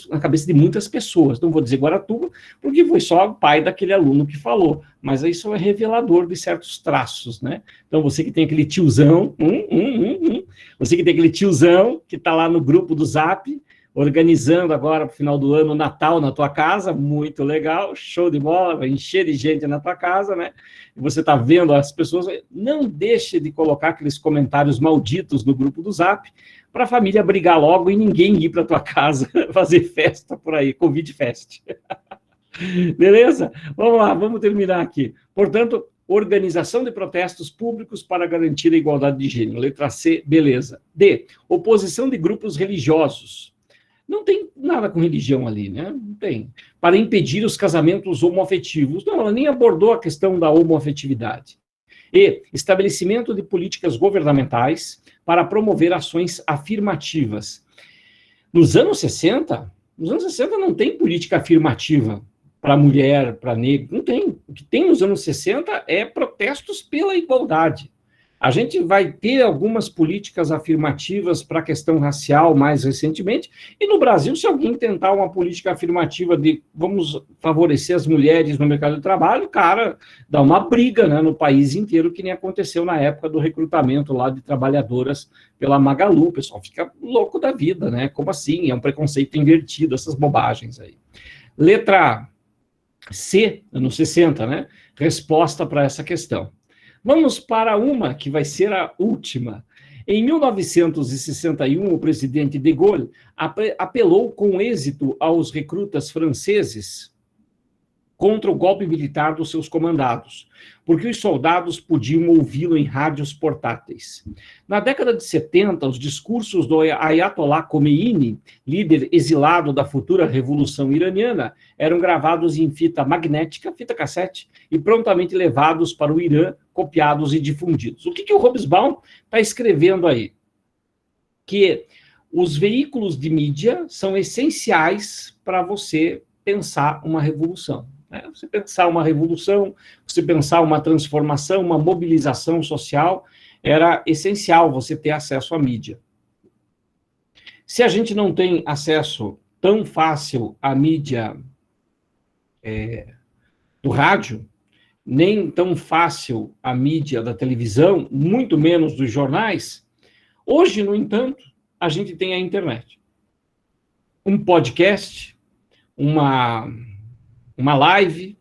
na cabeça de muitas pessoas. Não vou dizer Guaratuba, porque foi só o pai daquele aluno que falou, mas isso é revelador de certos traços, né? Então, você que tem aquele tiozão, você que tem aquele tiozão que está lá no grupo do Zap, organizando agora para o final do ano o Natal na tua casa, muito legal, show de bola, vai encher de gente na tua casa, né? E você está vendo as pessoas, não deixe de colocar aqueles comentários malditos no grupo do Zap, para a família brigar logo e ninguém ir para tua casa fazer festa por aí, Covid Fest. Beleza? Vamos lá, vamos terminar aqui. Portanto, organização de protestos públicos para garantir a igualdade de gênero. Letra C, beleza. D, oposição de grupos religiosos. Não tem nada com religião ali, né? Não tem. Para impedir os casamentos homoafetivos. Não, ela nem abordou a questão da homoafetividade. E estabelecimento de políticas governamentais para promover ações afirmativas. Nos anos 60 não tem política afirmativa para mulher, para negro, não tem. O que tem nos anos 60 é protestos pela igualdade. A gente vai ter algumas políticas afirmativas para a questão racial mais recentemente, e no Brasil, se alguém tentar uma política afirmativa de vamos favorecer as mulheres no mercado de trabalho, cara, dá uma briga, né, no país inteiro, que nem aconteceu na época do recrutamento lá de trabalhadoras pela Magalu. O pessoal fica louco da vida, né? Como assim? É um preconceito invertido, essas bobagens aí. Letra C, anos 60, né? Resposta para essa questão. Vamos para uma que vai ser a última. Em 1961, o presidente de Gaulle apelou com êxito aos recrutas franceses contra o golpe militar dos seus comandados, porque os soldados podiam ouvi-lo em rádios portáteis. Na década de 70, os discursos do Ayatollah Khomeini, líder exilado da futura revolução iraniana, eram gravados em fita magnética, fita cassete, e prontamente levados para o Irã, copiados e difundidos. O que o Hobsbawm está escrevendo aí? Que os veículos de mídia são essenciais para você pensar uma revolução. Você pensar uma revolução, você pensar uma transformação, uma mobilização social, era essencial você ter acesso à mídia. Se a gente não tem acesso tão fácil à mídia do rádio, nem tão fácil à mídia da televisão, muito menos dos jornais, hoje, no entanto, a gente tem a internet. Um podcast, uma live,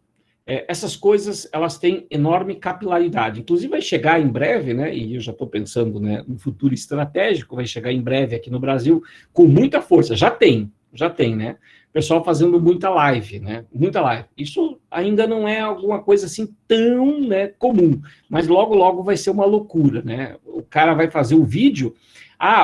essas coisas, elas têm enorme capilaridade. Inclusive, vai chegar em breve, né, e eu já estou pensando, né, no futuro estratégico, vai chegar em breve aqui no Brasil com muita força. Já tem, né? O pessoal fazendo muita live, né? Muita live. Isso ainda não é alguma coisa assim tão, né, comum, mas logo, logo vai ser uma loucura, né? O cara vai fazer o vídeo,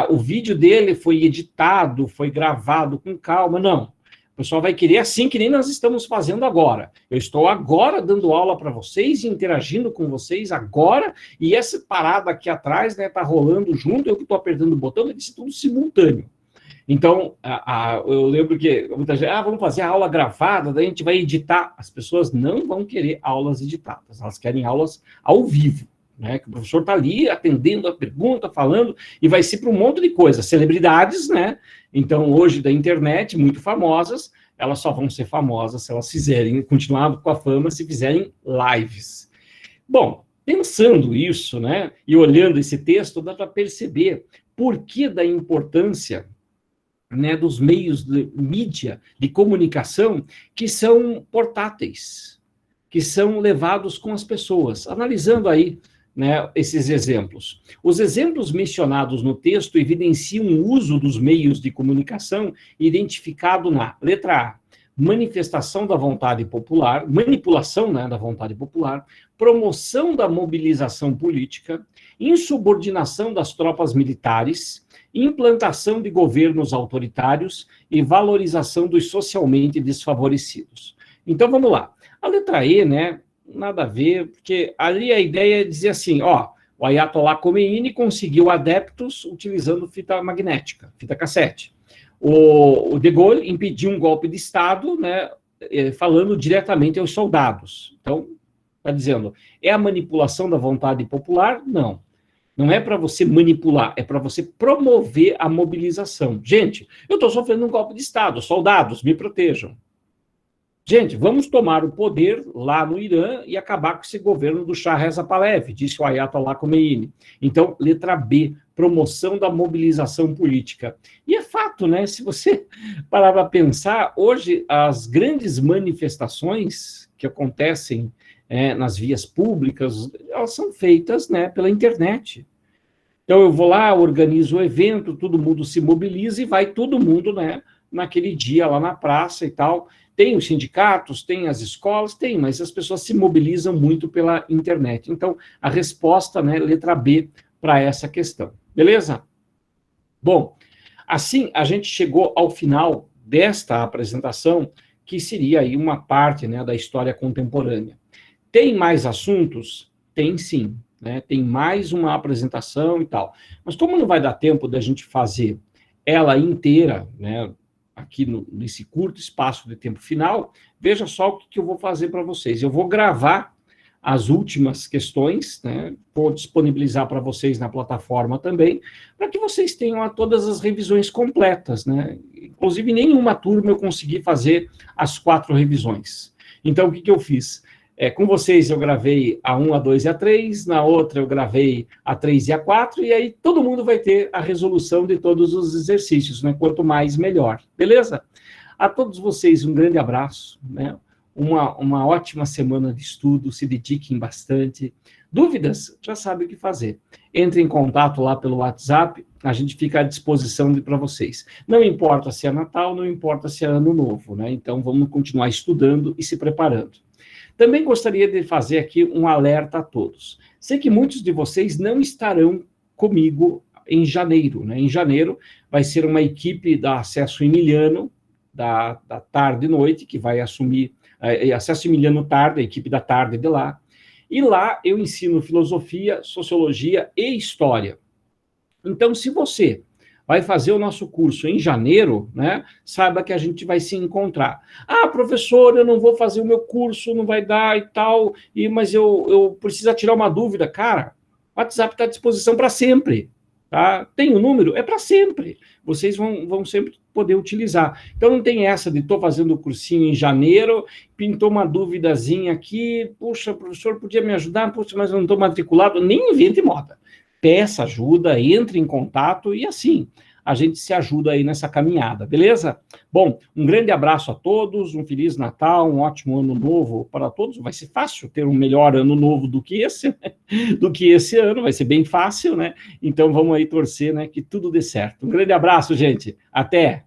o vídeo dele foi editado, foi gravado com calma. Não. O pessoal vai querer assim que nem nós estamos fazendo agora. Eu estou agora dando aula para vocês, interagindo com vocês agora, e essa parada aqui atrás, né, tá rolando junto, eu que estou apertando o botão, isso tudo simultâneo. Então, eu lembro que muita gente, vamos fazer a aula gravada, daí a gente vai editar. As pessoas não vão querer aulas editadas, elas querem aulas ao vivo, né? Que o professor está ali atendendo a pergunta, falando, e vai ser para um monte de coisa. Celebridades, né? Então, hoje da internet, muito famosas, elas só vão ser famosas se elas continuar com a fama, se fizerem lives. Bom, pensando isso, né? E olhando esse texto, dá para perceber por que da importância, né, dos meios de mídia, de comunicação, que são portáteis, que são levados com as pessoas. Analisando aí, né, esses exemplos. Os exemplos mencionados no texto evidenciam o uso dos meios de comunicação identificado na letra A, manifestação da vontade popular, manipulação, né, da vontade popular, promoção da mobilização política, insubordinação das tropas militares, implantação de governos autoritários e valorização dos socialmente desfavorecidos. Então, vamos lá. A letra E, né, nada a ver, porque ali a ideia é dizer assim, o Ayatollah Khomeini conseguiu adeptos utilizando fita magnética, fita cassete. O De Gaulle impediu um golpe de Estado, né, falando diretamente aos soldados. Então, está dizendo, é a manipulação da vontade popular? Não. Não é para você manipular, é para você promover a mobilização. Gente, eu estou sofrendo um golpe de Estado, soldados, me protejam. Gente, vamos tomar o poder lá no Irã e acabar com esse governo do Shah Reza Pahlavi, disse o Ayatollah Khomeini. Então, letra B, promoção da mobilização política. E é fato, né? Se você parar para pensar, hoje as grandes manifestações que acontecem nas vias públicas, elas são feitas, né, pela internet. Então, eu vou lá, organizo o evento, todo mundo se mobiliza e vai todo mundo, né, naquele dia lá na praça e tal. Tem os sindicatos, tem as escolas, tem, mas as pessoas se mobilizam muito pela internet. Então, a resposta, né, letra B, para essa questão. Beleza? Bom, assim, a gente chegou ao final desta apresentação, que seria aí uma parte, né, da história contemporânea. Tem mais assuntos? Tem sim, né? Tem mais uma apresentação e tal. Mas como não vai dar tempo da gente fazer ela inteira, né, aqui nesse curto espaço de tempo final, veja só o que eu vou fazer para vocês. Eu vou gravar as últimas questões, né, vou disponibilizar para vocês na plataforma também, para que vocês tenham todas as revisões completas, né? Inclusive, nenhuma turma eu consegui fazer as 4 revisões. Então, o que eu fiz? Com vocês eu gravei a 1, a 2 e a 3, na outra eu gravei a 3 e a 4, e aí todo mundo vai ter a resolução de todos os exercícios, né? Quanto mais, melhor. Beleza? A todos vocês, um grande abraço, né? Uma ótima semana de estudo, se dediquem bastante. Dúvidas? Já sabe o que fazer. Entre em contato lá pelo WhatsApp, a gente fica à disposição para vocês. Não importa se é Natal, não importa se é Ano Novo, né? Então, vamos continuar estudando e se preparando. Também gostaria de fazer aqui um alerta a todos. Sei que muitos de vocês não estarão comigo em janeiro, né? Em janeiro vai ser uma equipe da Acesso Emiliano, da tarde e noite, que vai assumir Acesso Emiliano tarde, a equipe da tarde de lá. E lá eu ensino filosofia, sociologia e história. Então, se você vai fazer o nosso curso em janeiro, né? Saiba que a gente vai se encontrar. Professor, eu não vou fazer o meu curso, não vai dar e tal, mas eu preciso tirar uma dúvida. Cara, o WhatsApp está à disposição para sempre, tá? Tem o número? É para sempre. Vocês vão sempre poder utilizar. Então, não tem essa de estou fazendo o cursinho em janeiro, pintou uma duvidazinha aqui, puxa, professor, podia me ajudar? Puxa, mas eu não estou matriculado. Nem invente moda. Peça ajuda, entre em contato e assim, a gente se ajuda aí nessa caminhada, beleza? Bom, um grande abraço a todos, um Feliz Natal, um ótimo ano novo para todos. Vai ser fácil ter um melhor ano novo do que esse, né? Do que esse ano, vai ser bem fácil, né? Então vamos aí torcer, né, que tudo dê certo. Um grande abraço, gente. Até!